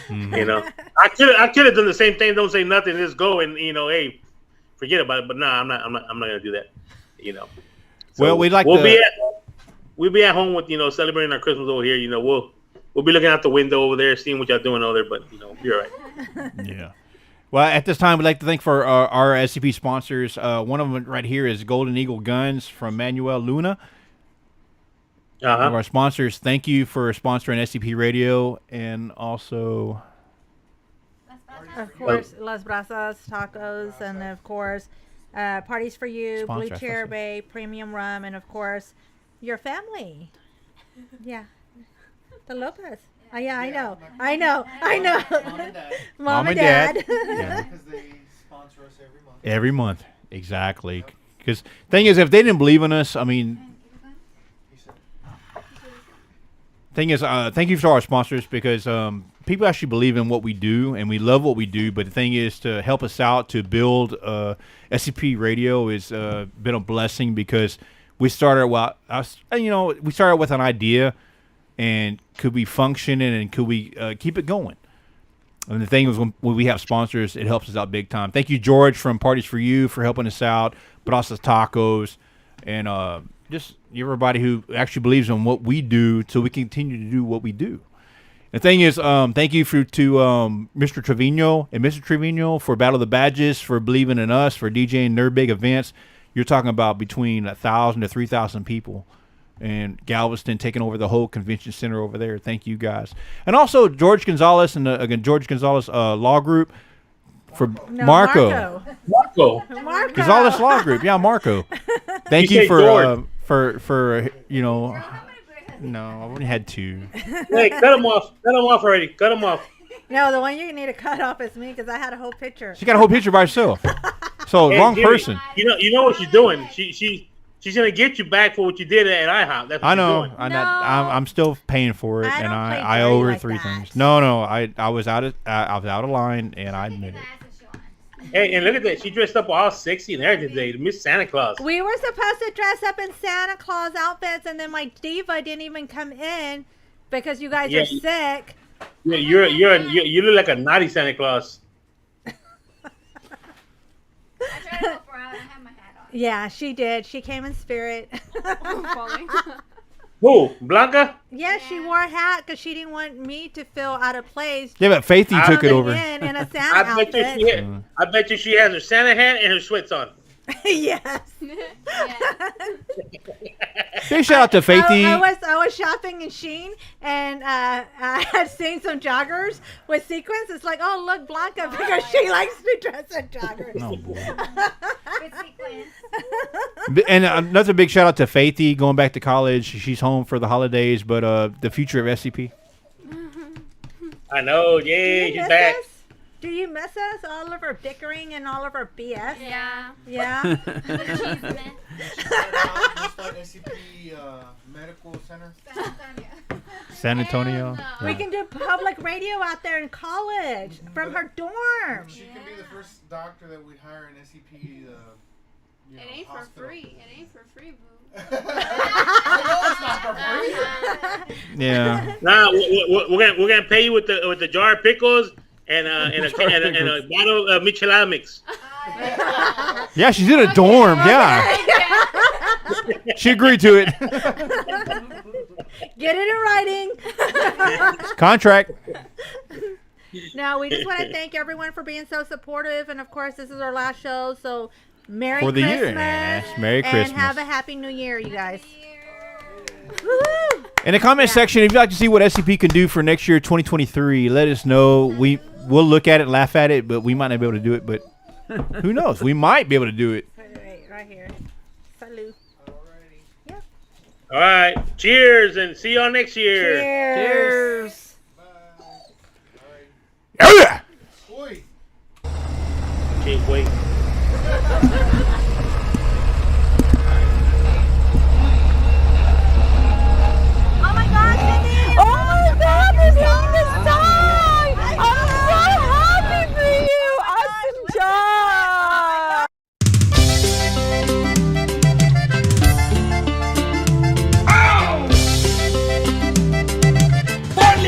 I could have done the same thing. Don't say nothing. Just go and hey, forget about it. But no, I'm not gonna do that. So well, we'll be at home with celebrating our Christmas over here. We'll be looking out the window over there, seeing what y'all doing over there. But you're right. Yeah. Well, at this time, we'd like to thank for our SCP sponsors. One of them right here is Golden Eagle Guns from Manuel Luna. One of our sponsors. Thank you for sponsoring SCP Radio, and also, of course, Las Brasas Tacos, and of course, Parties for You, Blue Chair Bay, Premium Rum, and of course, your family. Yeah, the Lopez. Oh, yeah, I know. Mom and Dad. Yeah. Because they sponsor us every month. Every month, exactly. Because thing is, if they didn't believe in us, I mean. Thing is, thank you to our sponsors because people actually believe in what we do and we love what we do. But the thing is, to help us out to build SCP Radio has been a blessing because we started we started with an idea and could we function and could we keep it going. And the thing is, when we have sponsors, it helps us out big time. Thank you, George from Parties for You, for helping us out. Brasas Tacos, and just everybody who actually believes in what we do, so we continue to do what we do. The thing is, thank you to Mr. Trevino and Mr. Trevino for Battle of the Badges, for believing in us, for DJing their big events. You're talking about between 1,000 to 3,000 people. And Galveston taking over the whole convention center over there. Thank you guys. And also George Gonzalez and George Gonzalez Law Group for Marco. Gonzalez Law Group. Yeah, Marco. Thank you for you know. No, I only had two. Hey, cut him off. Cut him off already. Cut him off. No, the one you need to cut off is me because I had a whole picture. She got a whole picture by herself. So Hey, wrong Jimmy, person. You know what she's doing. She's gonna get you back for what you did at IHOP. That's what I know. She's doing. I'm still paying for it, and I owe her three things. No, I was out of line, and I admit it. Hey, and look at that. She dressed up all sexy and everything today. Miss Santa Claus. We were supposed to dress up in Santa Claus outfits, and then my diva didn't even come in because you guys are sick. Yeah, you look like a naughty Santa Claus. Yeah, she did. She came in spirit. Who? Blanca? Yeah, she wore a hat because she didn't want me to feel out of place. Yeah, but Faithy took it over. In a Santa outfit. I bet you she has her Santa hat and her sweats on. Yes. Big shout out to Faithy. I was shopping in Shein, and I had seen some joggers with sequins. It's like, oh, look, Blanca, because she likes to dress in joggers. Oh, and another big shout out to Faithy going back to college. She's home for the holidays, but the future of SCP. I know, yeah, she's back. Do you miss us? All of our bickering and all of our BS? Yeah. Yeah. Just like SCP Medical Center. San Antonio. We can do public radio out there in college from her dorm. She could be the first doctor that we hire in SCP. It ain't for free. It ain't for free, boo. I know it's not for free. Yeah. Nah, we're gonna pay you with the jar of pickles and a bottle of Michelada mix. Yeah, she's in a dorm. Yeah. She agreed to it. Get it in writing. Contract. Now, we just want to thank everyone for being so supportive. And, of course, this is our last show. So, Merry For the Christmas. year. Yes, Merry Christmas. And have a Happy New Year, you guys. In the comment section, if you'd like to see what SCP can do for next year, 2023, let us know. We'll look at it, laugh at it, but we might not be able to do it. But who knows? We might be able to do it. Right here. Salud. All right. Cheers, and see y'all next year. Cheers. Yeah. Can't wait. Oh my God, Cindy! Oh my God, this song is song! I'm so happy for you! Awesome job! Born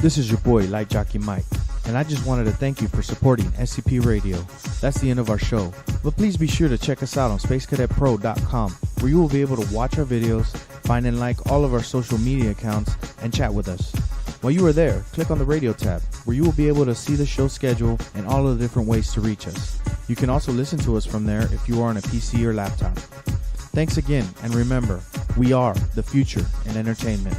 This is your boy, Light Jockey Mike, and I just wanted to thank you for supporting SCP Radio. That's the end of our show, but please be sure to check us out on SpaceCadetPro.com, where you will be able to watch our videos, find and like all of our social media accounts, and chat with us. While you are there, click on the radio tab, where you will be able to see the show schedule and all of the different ways to reach us. You can also listen to us from there if you are on a PC or laptop. Thanks again, and remember, we are the future in entertainment.